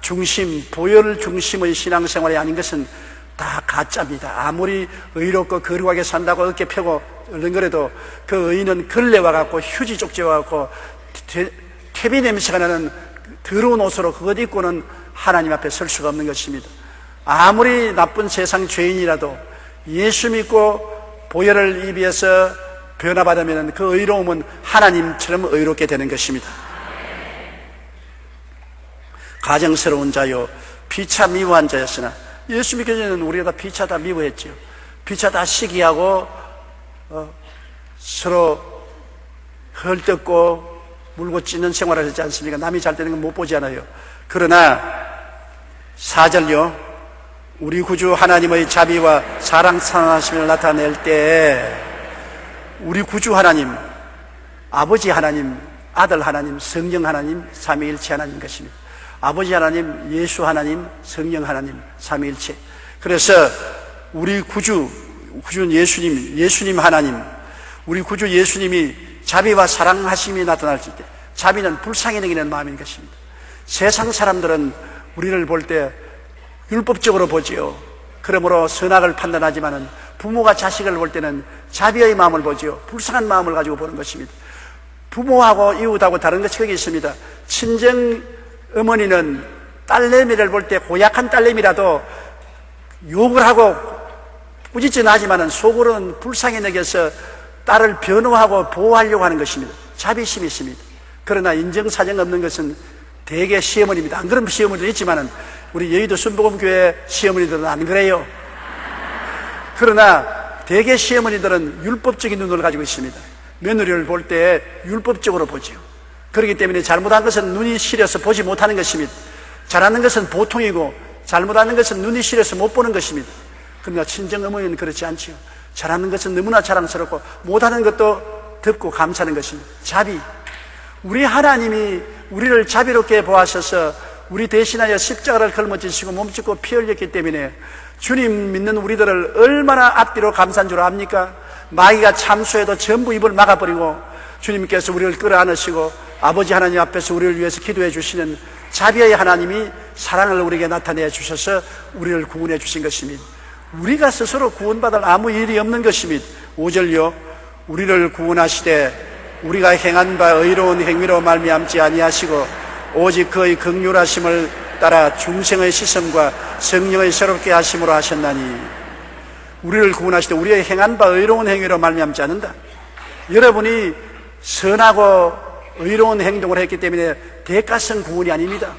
중심, 보혈 중심의 신앙생활이 아닌 것은 다 가짜입니다. 아무리 의롭고 거룩하게 산다고 어깨 펴고 얼른거려도 그 의는 걸레와 같고 휴지 쪽지와 같고 퇴비 냄새가 나는 더러운 옷으로 그것 입고는 하나님 앞에 설 수가 없는 것입니다. 아무리 나쁜 세상 죄인이라도 예수 믿고 보혈을 입에서 변화받으면 그 의로움은 하나님처럼 의롭게 되는 것입니다. 가정스러운 자요 피차 미워한 자였으나 예수 믿기 전에는 우리가 다 피차 다 미워했죠. 피차 다 시기하고 서로 헐뜯고 물고 찢는 생활을 하지 않습니까? 남이 잘 되는 건 못 보지 않아요. 그러나 4절요 우리 구주 하나님의 자비와 사랑 선하심을 나타낼 때 우리 구주 하나님, 아버지 하나님, 아들 하나님, 성령 하나님, 삼위일체 하나님 것입니다. 아버지 하나님, 예수 하나님, 성령 하나님, 삼위일체. 그래서 우리 구주 예수님 하나님, 우리 구주 예수님이 자비와 사랑하심이 나타날 때 자비는 불쌍히 여기는 마음인 것입니다. 세상 사람들은 우리를 볼 때 율법적으로 보지요. 그러므로 선악을 판단하지만은 부모가 자식을 볼 때는 자비의 마음을 보지요. 불쌍한 마음을 가지고 보는 것입니다. 부모하고 이웃하고 다른 것이 거기 있습니다. 친정 어머니는 딸내미를 볼 때 고약한 딸내미라도 욕을 하고 꾸짖진 하지만은 속으로는 불쌍히 여겨서 딸을 변호하고 보호하려고 하는 것입니다. 자비심이 있습니다. 그러나 인정사정 없는 것은 대개 시어머니입니다. 안 그런 시어머니도 있지만은 우리 여의도 순복음교회 시어머니들은 안 그래요. 그러나 대개 시어머니들은 율법적인 눈을 가지고 있습니다. 며느리를 볼 때 율법적으로 보죠. 그렇기 때문에 잘못한 것은 눈이 시려서 보지 못하는 것입니다. 잘하는 것은 보통이고 잘못하는 것은 눈이 시려서 못 보는 것입니다. 그러나 친정 어머니는 그렇지 않지요. 잘하는 것은 너무나 자랑스럽고 못하는 것도 듣고 감사하는 것입니다. 자비. 우리 하나님이 우리를 자비롭게 보아셔서 우리 대신하여 십자가를 걸머지시고 몸짓고 피 흘렸기 때문에 주님 믿는 우리들을 얼마나 앞뒤로 감사한 줄 압니까? 마귀가 참수해도 전부 입을 막아버리고 주님께서 우리를 끌어안으시고 아버지 하나님 앞에서 우리를 위해서 기도해 주시는 자비의 하나님이 사랑을 우리에게 나타내 주셔서 우리를 구원해 주신 것입니다. 우리가 스스로 구원받을 아무 일이 없는 것입니다. 5절요 우리를 구원하시되 우리가 행한 바 의로운 행위로 말미암지 아니하시고 오직 그의 긍휼하심을 따라 중생의 시선과 성령의 새롭게 하심으로 하셨나니 우리를 구원하시되 우리의 행한 바 의로운 행위로 말미암지 않는다. 여러분이 선하고 의로운 행동을 했기 때문에 대가성 구원이 아닙니다.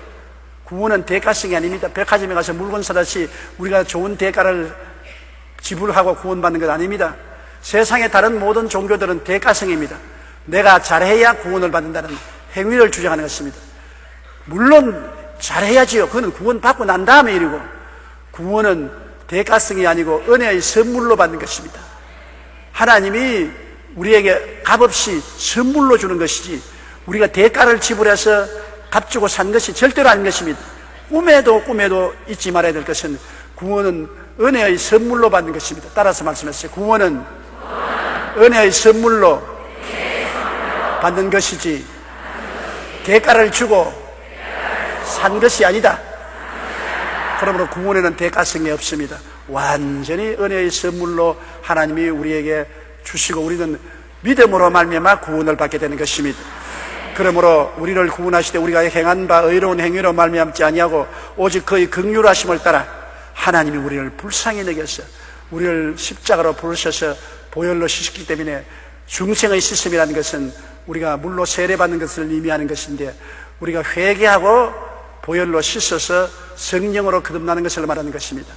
구원은 대가성이 아닙니다. 백화점에 가서 물건 사듯이 우리가 좋은 대가를 지불하고 구원받는 것 아닙니다. 세상의 다른 모든 종교들은 대가성입니다. 내가 잘해야 구원을 받는다는 행위를 주장하는 것입니다. 물론 잘해야지요. 그건 구원받고 난 다음에 일이고, 구원은 대가성이 아니고 은혜의 선물로 받는 것입니다. 하나님이 우리에게 값없이 선물로 주는 것이지 우리가 대가를 지불해서 값 주고 산 것이 절대로 아닌 것입니다. 꿈에도 잊지 말아야 될 것은 구원은 은혜의 선물로 받는 것입니다. 따라서 말씀하세요. 구원은 은혜의 선물로 받는 것이지 대가를 주고 산 것이 아니다. 그러므로 구원에는 대가성이 없습니다. 완전히 은혜의 선물로 하나님이 우리에게 주시고 우리는 믿음으로 말미암아 구원을 받게 되는 것입니다. 그러므로 우리를 구원하실 때 우리가 행한 바 의로운 행위로 말미암지 아니하고 오직 그의 긍휼하심을 따라 하나님이 우리를 불쌍히 여겨서 우리를 십자가로 부르셔서 보혈로 씻기 때문에 중생의 씻음이라는 것은 우리가 물로 세례받는 것을 의미하는 것인데, 우리가 회개하고 보혈로 씻어서 성령으로 거듭나는 것을 말하는 것입니다.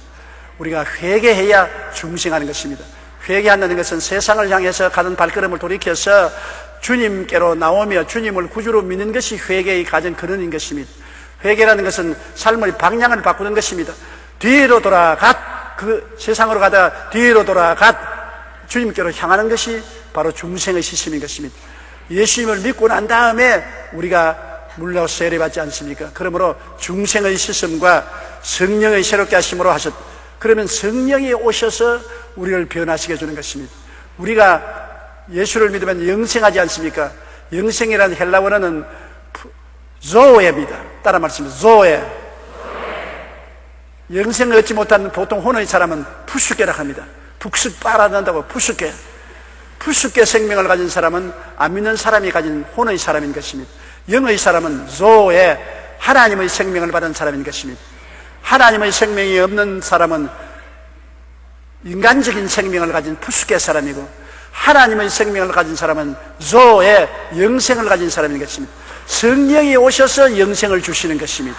우리가 회개해야 중생하는 것입니다. 회개한다는 것은 세상을 향해서 가는 발걸음을 돌이켜서 주님께로 나오며 주님을 구주로 믿는 것이 회개의 가장 근원인 것입니다. 회개라는 것은 삶의 방향을 바꾸는 것입니다. 뒤로 돌아갔, 그 세상으로 가다 뒤로 돌아갔 주님께로 향하는 것이 바로 중생의 시스템인 것입니다. 예수님을 믿고 난 다음에 우리가 물로 세례받지 않습니까? 그러므로 중생의 시스템과 성령의 새롭게 하심으로 그러면 성령이 오셔서 우리를 변화시켜 주는 것입니다. 우리가 예수를 믿으면 영생하지 않습니까? 영생이라는 헬라 원어는 조에입니다. 따라 말씀입니다. 조에. 영생을 얻지 못한 보통 혼의 사람은 푸스케라고 합니다. 북숙 빨아낸다고 푸스케. 푸스케 생명을 가진 사람은 안 믿는 사람이 가진 혼의 사람인 것입니다. 영의 사람은 조에, 하나님의 생명을 받은 사람인 것입니다. 하나님의 생명이 없는 사람은 인간적인 생명을 가진 푸스케 사람이고, 하나님의 생명을 가진 사람은 조에, 영생을 가진 사람인 것입니다. 성령이 오셔서 영생을 주시는 것입니다.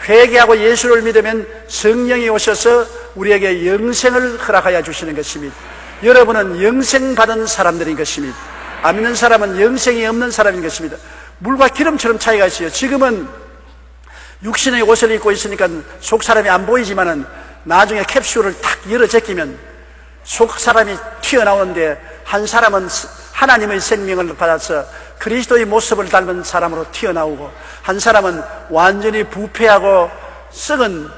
회개하고 예수를 믿으면 성령이 오셔서 우리에게 영생을 허락하여 주시는 것입니다. 여러분은 영생 받은 사람들인 것입니다. 안 믿는 사람은 영생이 없는 사람인 것입니다. 물과 기름처럼 차이가 있어요. 지금은 육신의 옷을 입고 있으니까 속 사람이 안 보이지만은 나중에 캡슐을 탁 열어 제끼면 속 사람이 튀어나오는데, 한 사람은 하나님의 생명을 받아서 그리스도의 모습을 닮은 사람으로 튀어나오고, 한 사람은 완전히 부패하고 썩은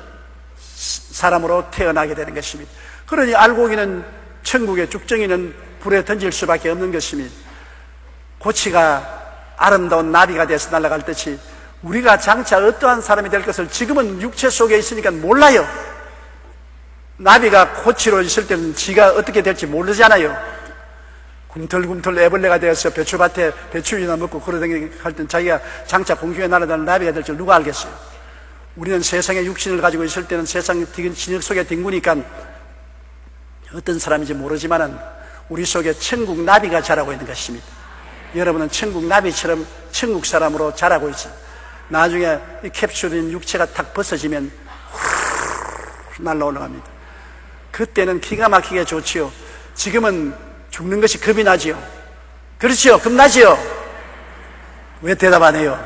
사람으로 태어나게 되는 것입니다. 그러니 알곡이는 천국의 죽정이는 불에 던질 수밖에 없는 것입니다. 고치가 아름다운 나비가 돼서 날아갈 듯이 우리가 장차 어떠한 사람이 될 것을 지금은 육체 속에 있으니까 몰라요. 나비가 고치로 있을 때는 지가 어떻게 될지 모르잖아요. 꿈틀꿈틀 애벌레가 되어서 배추밭에 배추이나 먹고 그러다니 할 땐 자기가 장차 공중에 날아다니는 나비가 될 줄 누가 알겠어요. 우리는 세상의 육신을 가지고 있을 때는 세상 진흙 속에 뒹구니까 어떤 사람인지 모르지만은 우리 속에 천국 나비가 자라고 있는 것입니다. 여러분은 천국 나비처럼 천국 사람으로 자라고 있어요. 나중에 이 캡슐인 육체가 탁 벗어지면 날라 올라갑니다. 그때는 기가 막히게 좋지요. 지금은 죽는 것이 겁이 나지요. 그렇지요? 겁나지요? 왜 대답 안 해요?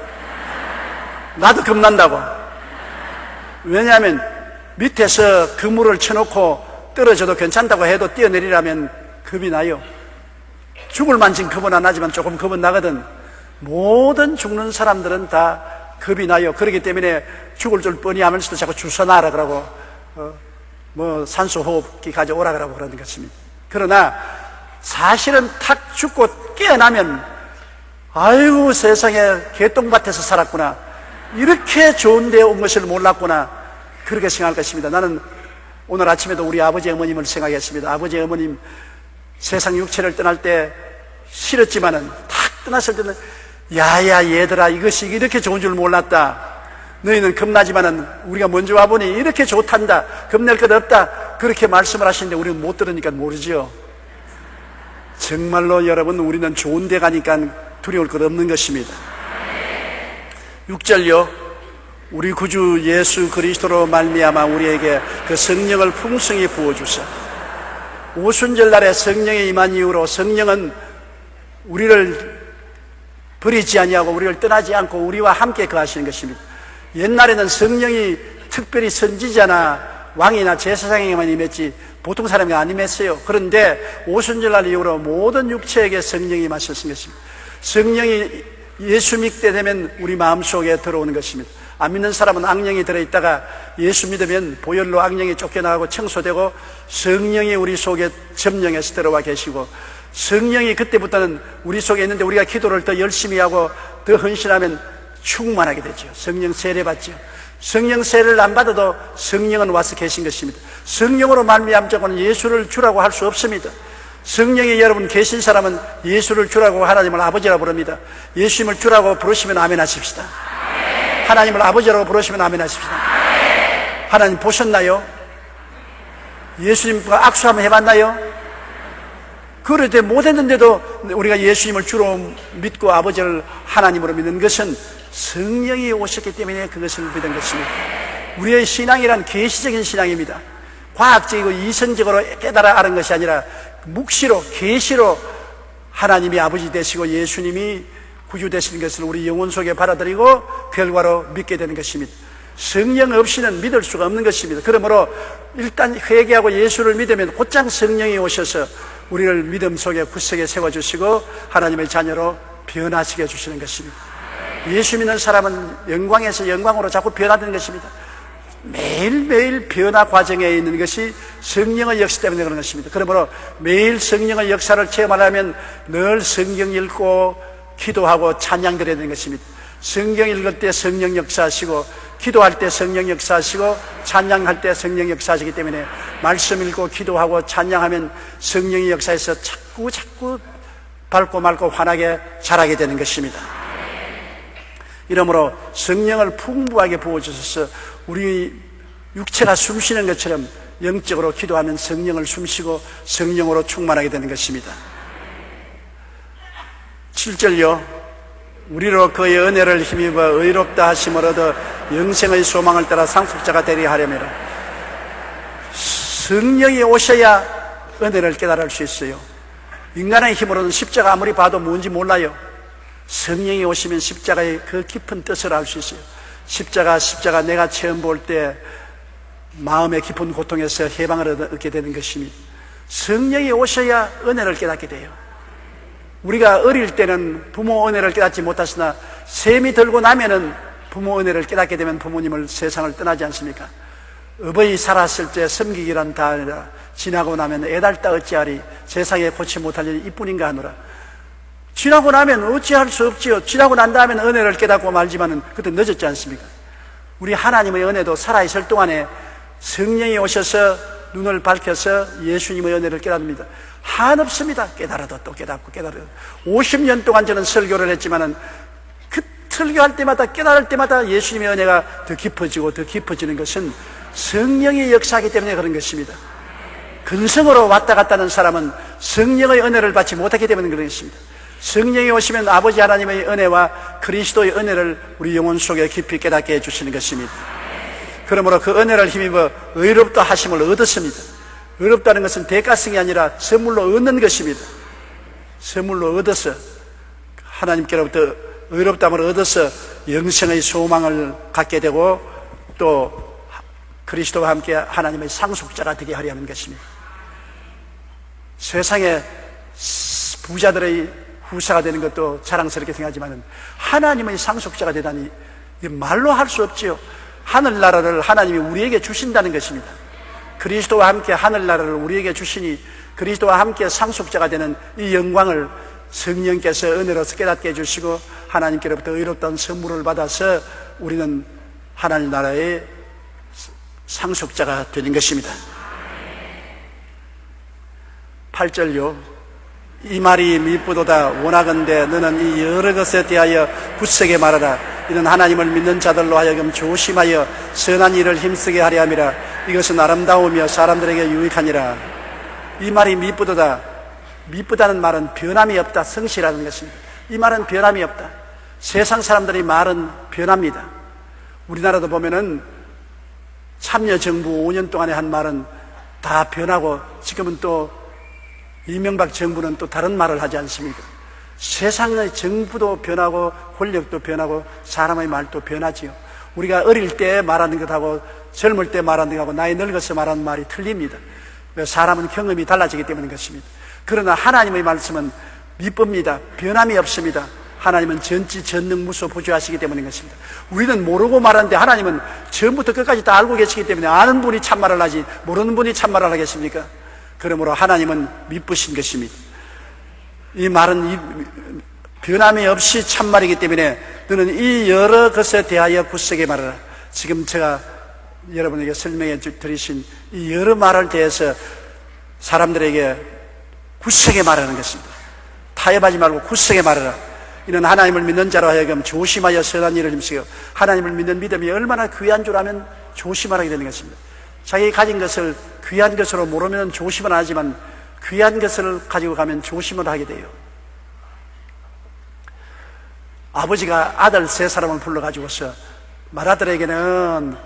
나도 겁난다고. 왜냐하면 밑에서 그물을 쳐놓고 떨어져도 괜찮다고 해도 뛰어내리라면 겁이 나요. 죽을 만큼 겁은 안 나지만 조금 겁은 나거든. 모든 죽는 사람들은 다 겁이 나요. 그렇기 때문에 죽을 줄 뻔히 하면서도 자꾸 주워놔라 그러고 산소호흡기 가져오라 그러고 그러는 것입니다. 그러나 사실은 탁 죽고 깨어나면 아이고 세상에 개똥밭에서 살았구나, 이렇게 좋은 데 온 것을 몰랐구나, 그렇게 생각할 것입니다. 나는 오늘 아침에도 우리 아버지 어머님을 생각했습니다. 아버지 어머님 세상 육체를 떠날 때 싫었지만은 탁 떠났을 때는 야야 얘들아 이것이 이렇게 좋은 줄 몰랐다. 너희는 겁나지만은 우리가 먼저 와보니 이렇게 좋단다. 겁낼 것 없다. 그렇게 말씀을 하시는데 우리는 못 들으니까 모르지요. 정말로 여러분, 우리는 좋은 데 가니까 두려울 것 없는 것입니다. 6절요. 우리 구주 예수 그리스도로 말미암아 우리에게 그 성령을 풍성히 부어주사 오순절 날에 성령이 임한 이후로 성령은 우리를 버리지 아니하고 우리를 떠나지 않고 우리와 함께 거하시는 것입니다. 옛날에는 성령이 특별히 선지자나 왕이나 제사장에게만 임했지 보통 사람이 안 임했어요. 그런데 오순절날 이후로 모든 육체에게 성령이 임하셨은 것입니다. 성령이 예수 믿게 되면 우리 마음속에 들어오는 것입니다. 안 믿는 사람은 악령이 들어있다가 예수 믿으면 보혈로 악령이 쫓겨나가고 청소되고 성령이 우리 속에 점령해서 들어와 계시고, 성령이 그때부터는 우리 속에 있는데 우리가 기도를 더 열심히 하고 더 헌신하면 충만하게 되죠. 성령 세례 받죠. 성령 세례를 안 받아도 성령은 와서 계신 것입니다. 성령으로 말미암자고는 예수를 주라고 할 수 없습니다. 성령이 여러분 계신 사람은 예수를 주라고 하나님을 아버지라고 부릅니다. 예수님을 주라고 부르시면 아멘 하십시다. 하나님을 아버지라고 부르시면 아멘 하십시다. 하나님 보셨나요? 예수님과 악수 한번 해봤나요? 그럴 때 못했는데도 우리가 예수님을 주로 믿고 아버지를 하나님으로 믿는 것은 성령이 오셨기 때문에 그것을 믿은 것입니다. 우리의 신앙이란 계시적인 신앙입니다. 과학적이고 이성적으로 깨달아 아는 것이 아니라 묵시로, 계시로 하나님이 아버지 되시고 예수님이 구주 되시는 것을 우리 영혼 속에 받아들이고 결과로 믿게 되는 것입니다. 성령 없이는 믿을 수가 없는 것입니다. 그러므로 일단 회개하고 예수를 믿으면 곧장 성령이 오셔서 우리를 믿음 속에 구석에 세워주시고 하나님의 자녀로 변화시켜 주시는 것입니다. 예수 믿는 사람은 영광에서 영광으로 자꾸 변화되는 것입니다. 매일매일 변화 과정에 있는 것이 성령의 역사 때문에 그런 것입니다. 그러므로 매일 성령의 역사를 체험하려면 늘 성경 읽고 기도하고 찬양 드려야 되는 것입니다. 성경 읽을 때 성령 역사하시고, 기도할 때 성령 역사하시고, 찬양할 때 성령 역사하시기 때문에 말씀 읽고 기도하고 찬양하면 성령의 역사에서 자꾸 밝고 맑고 환하게 자라게 되는 것입니다. 이러므로 성령을 풍부하게 부어주셔서 우리 육체가 숨쉬는 것처럼 영적으로 기도하면 성령을 숨쉬고 성령으로 충만하게 되는 것입니다. 7절요. 우리로 그의 은혜를 힘입어 의롭다 하심을 얻어 영생의 소망을 따라 상속자가 되려 하려면 성령이 오셔야 은혜를 깨달을 수 있어요. 인간의 힘으로는 십자가 아무리 봐도 뭔지 몰라요. 성령이 오시면 십자가의 그 깊은 뜻을 알 수 있어요. 십자가 내가 처음 볼 때 마음의 깊은 고통에서 해방을 얻게 되는 것입니다. 성령이 오셔야 은혜를 깨닫게 돼요. 우리가 어릴 때는 부모 은혜를 깨닫지 못하시나 셈이 들고 나면은 부모 은혜를 깨닫게 되면 부모님을 세상을 떠나지 않습니까? 어버이 살았을 때 섬기기란 다 아니라 지나고 나면 애달다 어찌하리 세상에 고치 못할 일이 이뿐인가 하노라. 지나고 나면 어찌할 수 없지요. 지나고 난 다음에는 은혜를 깨닫고 말지만은 그때 늦었지 않습니까? 우리 하나님의 은혜도 살아있을 동안에 성령이 오셔서 눈을 밝혀서 예수님의 은혜를 깨닫습니다. 한없습니다. 깨달아도 또 깨닫고 깨달아도. 50년 동안 저는 설교를 했지만은 그 설교할 때마다 깨달을 때마다 예수님의 은혜가 더 깊어지고 더 깊어지는 것은 성령의 역사이기 때문에 그런 것입니다. 근성으로 왔다 갔다 하는 사람은 성령의 은혜를 받지 못하기 때문에 그런 것입니다. 성령이 오시면 아버지 하나님의 은혜와 그리스도의 은혜를 우리 영혼 속에 깊이 깨닫게 해주시는 것입니다. 그러므로 그 은혜를 힘입어 의롭다 하심을 얻었습니다. 의롭다는 것은 대가성이 아니라 선물로 얻는 것입니다. 선물로 얻어서 하나님께로부터 의롭다함을 얻어서 영생의 소망을 갖게 되고 또 그리스도와 함께 하나님의 상속자가 되게 하려 하는 것입니다. 세상에 부자들의 후사가 되는 것도 자랑스럽게 생각하지만 하나님의 상속자가 되다니 말로 할 수 없지요. 하늘나라를 하나님이 우리에게 주신다는 것입니다. 그리스도와 함께 하늘나라를 우리에게 주시니 그리스도와 함께 상속자가 되는 이 영광을 성령께서 은혜로서 깨닫게 해주시고 하나님께로부터 의롭다는 선물을 받아서 우리는 하늘나라의 상속자가 되는 것입니다. 8절요. 이 말이 미쁘도다 원하건대 너는 이 여러 것에 대하여 굳세게 말하라. 이는 하나님을 믿는 자들로 하여금 조심하여 선한 일을 힘쓰게 하려 함이라. 이것은 아름다우며 사람들에게 유익하니라. 이 말이 미쁘도다. 미쁘다는 말은 변함이 없다, 성실하는 것입니다. 이 말은 변함이 없다. 세상 사람들의 말은 변합니다. 우리나라도 보면은 참여정부 5년 동안에 한 말은 다 변하고 지금은 또 이명박 정부는 또 다른 말을 하지 않습니까? 세상의 정부도 변하고 권력도 변하고 사람의 말도 변하지요. 우리가 어릴 때 말하는 것하고 젊을 때 말하는 것하고 나이 늙어서 말하는 말이 틀립니다. 사람은 경험이 달라지기 때문인 것입니다. 그러나 하나님의 말씀은 미법입니다. 변함이 없습니다. 하나님은 전지 전능무소 보좌하시기 때문인 것입니다. 우리는 모르고 말하는데 하나님은 처음부터 끝까지 다 알고 계시기 때문에 아는 분이 참말을 하지 모르는 분이 참말을 하겠습니까? 그러므로 하나님은 미쁘신 것입니다. 이 말은 변함이 없이 참말이기 때문에 너는 이 여러 것에 대하여 굳세게 말하라. 지금 제가 여러분에게 설명해 드리신 이 여러 말을 대해서 사람들에게 굳세게 말하는 것입니다. 타협하지 말고 굳세게 말하라. 이는 하나님을 믿는 자로 하여금 조심하여 선한 일을 힘쓰고, 하나님을 믿는 믿음이 얼마나 귀한 줄 아면 조심하게 되는 것입니다. 자기 가진 것을 귀한 것으로 모르면 조심은 안 하지만 귀한 것을 가지고 가면 조심을 하게 돼요. 아버지가 아들 3사람을 불러가지고서 맏아들에게는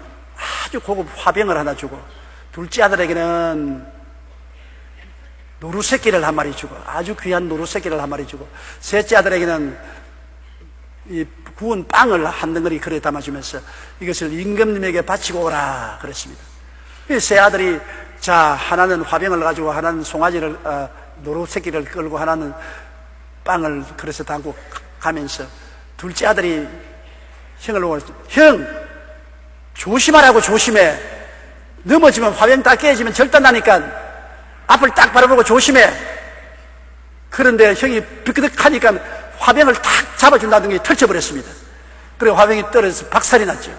아주 고급 화병을 하나 주고, 둘째 아들에게는 노루새끼를 한 마리 주고, 아주 귀한 노루새끼를 한 마리 주고, 셋째 아들에게는 이 구운 빵을 한 덩어리 그릇에 담아주면서 이것을 임금님에게 바치고 오라 그랬습니다. 이 세 아들이, 자, 하나는 화병을 가지고, 하나는 송아지를 노루새끼를 끌고, 하나는 빵을 그릇에 담고 가면서 둘째 아들이 형을 보고, 형 조심하라고. 조심해. 넘어지면 화병 다 깨지면 절단나니까 앞을 딱 바라보고 조심해. 그런데 형이 비끄덕하니까 화병을 탁 잡아준다는 게 털쳐버렸습니다. 그리고 화병이 떨어져서 박살이 났죠.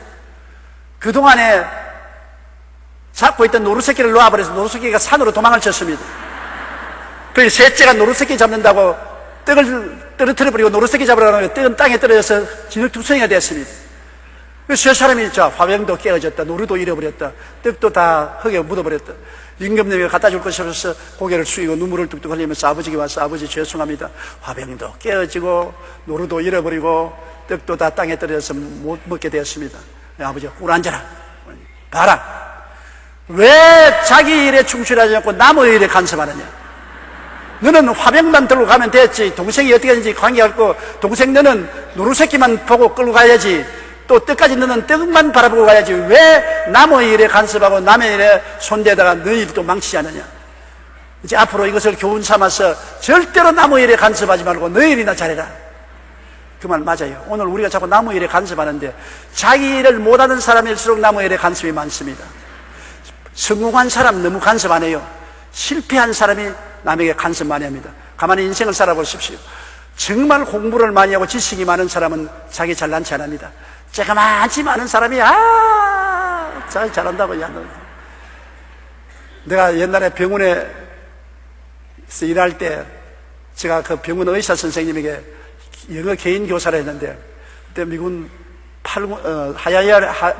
그동안에 잡고 있던 노루새끼를 놓아버려서 노루새끼가 산으로 도망을 쳤습니다. 그리고 셋째가 노루새끼 잡는다고 떡을 떨어뜨려버리고 노루새끼 잡으려고 하면 떡은 땅에 떨어져서 진흙투성이가 됐습니다. 세 사람이, 자, 화병도 깨어졌다, 노루도 잃어버렸다, 떡도 다 흙에 묻어버렸다. 임금님이 갖다 줄 것이 없어서 고개를 숙이고 눈물을 뚝뚝 흘리면서 아버지에게 와서, 아버지 죄송합니다. 화병도 깨어지고 노루도 잃어버리고 떡도 다 땅에 떨어져서 못 먹게 되었습니다. 아버지가 꿀 앉아라. 봐라. 왜 자기 일에 충실하지 않고 남의 일에 간섭하느냐? 너는 화병만 들고 가면 됐지. 동생이 어떻게 하는지 관계없고, 동생 너는 노루새끼만 보고 끌고 가야지. 또 떡까지 너는 떡만 바라보고 가야지. 왜 남의 일에 간섭하고 남의 일에 손대다가 너희 일도 망치지 않느냐? 이제 앞으로 이것을 교훈 삼아서 절대로 남의 일에 간섭하지 말고 너희 일이나 잘해라. 그 말 맞아요. 오늘 우리가 자꾸 남의 일에 간섭하는데 자기 일을 못하는 사람일수록 남의 일에 간섭이 많습니다. 성공한 사람 너무 간섭 안 해요. 실패한 사람이 남에게 간섭 많이 합니다. 가만히 인생을 살아보십시오. 정말 공부를 많이 하고 지식이 많은 사람은 자기 잘난 체 안 합니다. 쬐가만치 많은 사람이 자기 잘한다고 내가 옛날에 병원에서 일할 때 제가 그 병원 의사 선생님에게 영어 개인 교사를 했는데, 그때 미군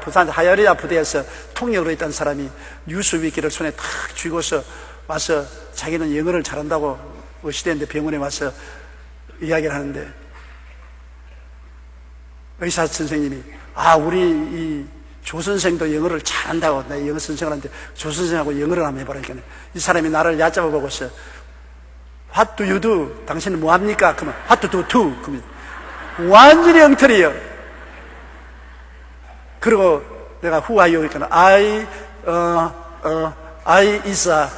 부산 하야리아 부대에서 통역으로 있던 사람이 뉴스 위키를 손에 탁 쥐고서 와서 자기는 영어를 잘한다고 의시되는데 병원에 와서 이야기를 하는데, 의사 선생님이, 우리 이 조 선생도 영어를 잘한다고, 내가 영어 선생을 하는데 조 선생하고 영어를 한번 해보라니까, 이 사람이 나를 얕잡아 보고서 What do you do? 당신은 뭐 합니까? 그러면 What do you do? 그러면 완전히 엉터리예요. 그리고 내가 Who are you? 그러니까 I is a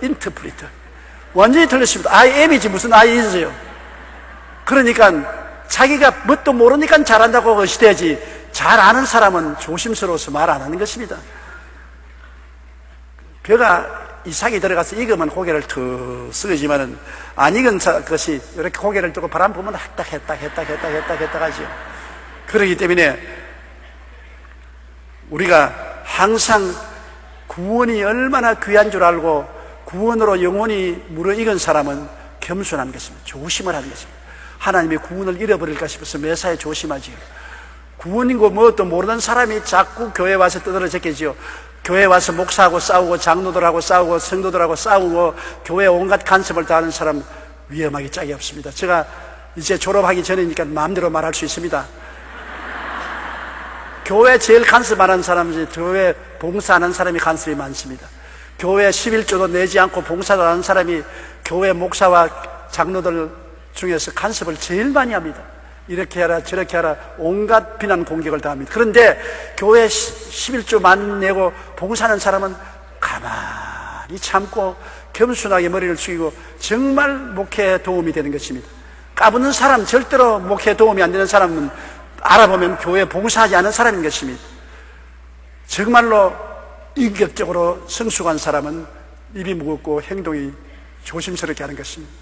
interpreter. 완전히 틀렸습니다. I am이지 무슨 I is요. 그러니까 자기가 뭣도 모르니까 잘한다고 의시돼야지, 잘 아는 사람은 조심스러워서 말 안 하는 것입니다. 벼가 이삭이 들어가서 익으면 고개를 툭 쓰지만은 안 익은 것이 이렇게 고개를 뜨고 바람 보면 했다 하죠. 그렇기 때문에 우리가 항상 구원이 얼마나 귀한 줄 알고 구원으로 영혼이 무르익은 사람은 겸손한 것입니다. 조심을 하는 것입니다. 하나님의 구원을 잃어버릴까 싶어서 매사에 조심하지요. 구원인고 뭐또 모르는 사람이 자꾸 교회에 와서 떠들어졌겠지요. 교회에 와서 목사하고 싸우고 장로들하고 싸우고 성도들하고 싸우고 교회에 온갖 간섭을 다하는 사람 위험하기 짝이 없습니다. 제가 이제 졸업하기 전이니까 마음대로 말할 수 있습니다. 교회 제일 간섭 안 하는 사람이 교회 봉사하는 사람이 간섭이 많습니다. 교회 11조도 내지 않고 봉사를 하는 사람이 교회 목사와 장로들 중에서 간섭을 제일 많이 합니다. 이렇게 하라 저렇게 하라 온갖 비난 공격을 당합니다. 그런데 교회 11조만 내고 봉사하는 사람은 가만히 참고 겸손하게 머리를 숙이고 정말 목회에 도움이 되는 것입니다. 까부는 사람, 절대로 목회에 도움이 안 되는 사람은 알아보면 교회 봉사하지 않은 사람인 것입니다. 정말로 인격적으로 성숙한 사람은 입이 무겁고 행동이 조심스럽게 하는 것입니다.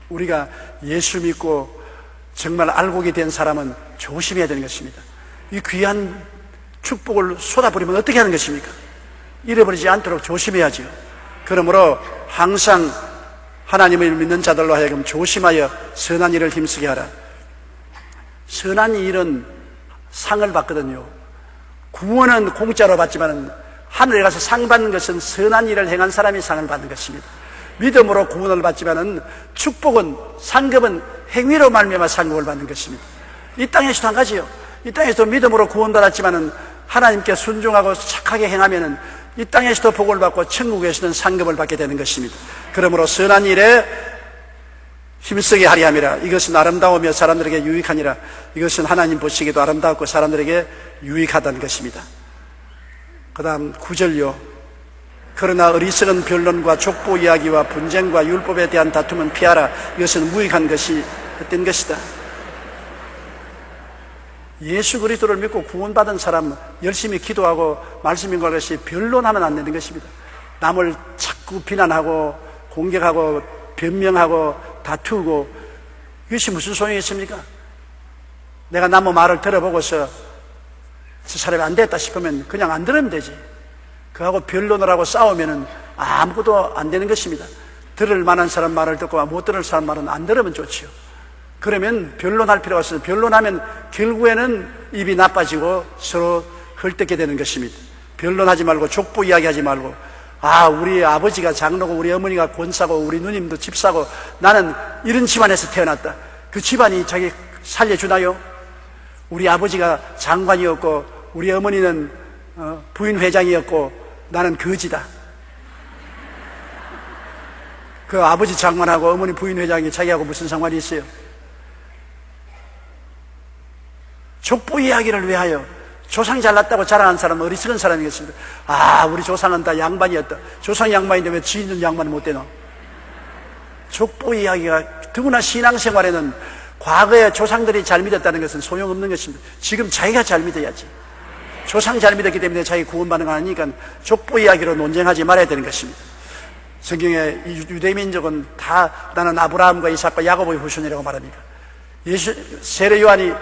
우리가 예수 믿고 정말 알곡이 된 사람은 조심해야 되는 것입니다. 이 귀한 축복을 쏟아버리면 어떻게 하는 것입니까? 잃어버리지 않도록 조심해야죠. 그러므로 항상 하나님을 믿는 자들로 하여금 조심하여 선한 일을 힘쓰게 하라. 선한 일은 상을 받거든요. 구원은 공짜로 받지만 하늘에 가서 상 받는 것은 선한 일을 행한 사람이 상을 받는 것입니다. 믿음으로 구원을 받지만은 축복은, 상급은 행위로 말미암아 상급을 받는 것입니다. 이 땅에서도 한 가지요. 이 땅에서도 믿음으로 구원받았지만은 하나님께 순종하고 착하게 행하면은 이 땅에서도 복을 받고 천국에서는 상급을 받게 되는 것입니다. 그러므로 선한 일에 힘쓰게 하리 함이라. 이것은 아름다우며 사람들에게 유익하니라. 이것은 하나님 보시기에도 아름답고 사람들에게 유익하다는 것입니다. 그 다음 9절요. 그러나 어리석은 변론과 족보 이야기와 분쟁과 율법에 대한 다툼은 피하라. 이것은 무익한 것이 헛된 것이다. 예수 그리스도를 믿고 구원받은 사람은 열심히 기도하고 말씀 인고할 것이 변론하면 안 되는 것입니다. 남을 자꾸 비난하고 공격하고 변명하고 다투고 이것이 무슨 소용이 있습니까? 내가 남 말을 들어보고서 저 사람이 안 됐다 싶으면 그냥 안 들으면 되지. 그하고 변론을 하고 싸우면은 아무것도 안 되는 것입니다. 들을 만한 사람 말을 듣고 못 들을 사람 말은 안 들으면 좋지요. 그러면 변론할 필요가 없어요. 변론하면 결국에는 입이 나빠지고 서로 헐뜯게 되는 것입니다. 변론하지 말고 족보 이야기하지 말고 우리 아버지가 장로고 우리 어머니가 권사고 우리 누님도 집사고 나는 이런 집안에서 태어났다. 그 집안이 자기 살려주나요? 우리 아버지가 장관이었고 우리 어머니는 부인회장이었고 나는 거지다. 그 아버지 장관하고 어머니 부인회장이 자기하고 무슨 상관이 있어요? 족보 이야기를 위하여 조상 잘났다고 자랑한 사람은 어리석은 사람이겠습니다. 우리 조상은 다 양반이었다. 조상 양반인데 왜 지인은 양반은 못 되노? 족보 이야기가 더구나 신앙생활에는 과거에 조상들이 잘 믿었다는 것은 소용없는 것입니다. 지금 자기가 잘 믿어야지. 조상 잘 믿었기 때문에 자기 구원받는 거 아니니까 족보 이야기로 논쟁하지 말아야 되는 것입니다. 성경에 유대민족은 다 나는 아브라함과 이삭과 야고보의 후손이라고 말합니다. 세례 요한이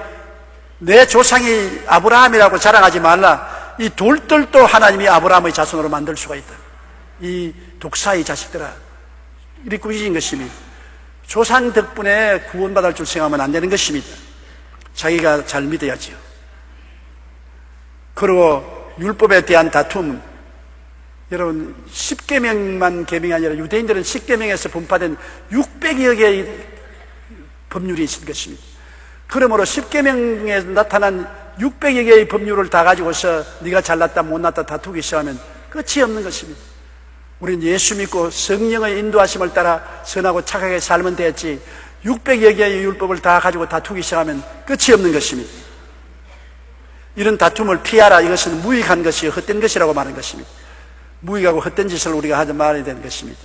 내 조상이 아브라함이라고 자랑하지 말라. 이 돌들도 하나님이 아브라함의 자손으로 만들 수가 있다. 이 독사의 자식들아, 이리 꾸짖은 것입니다. 조상 덕분에 구원받을 줄 생각하면 안 되는 것입니다. 자기가 잘 믿어야지요. 그리고 율법에 대한 다툼, 여러분 10계명만 계명이 아니라 유대인들은 10계명에서 분파된 600여 개의 법률이 있을 것입니다. 그러므로 10계명에 나타난 600여 개의 법률을 다 가지고서 네가 잘났다 못났다 다투기 시작하면 끝이 없는 것입니다. 우리는 예수 믿고 성령의 인도하심을 따라 선하고 착하게 살면 되었지 600여 개의 율법을 다 가지고 다투기 시작하면 끝이 없는 것입니다. 이런 다툼을 피하라. 이것은 무익한 것이 헛된 것이라고 말하는 것입니다. 무익하고 헛된 짓을 우리가 하지 말아야 되는 것입니다.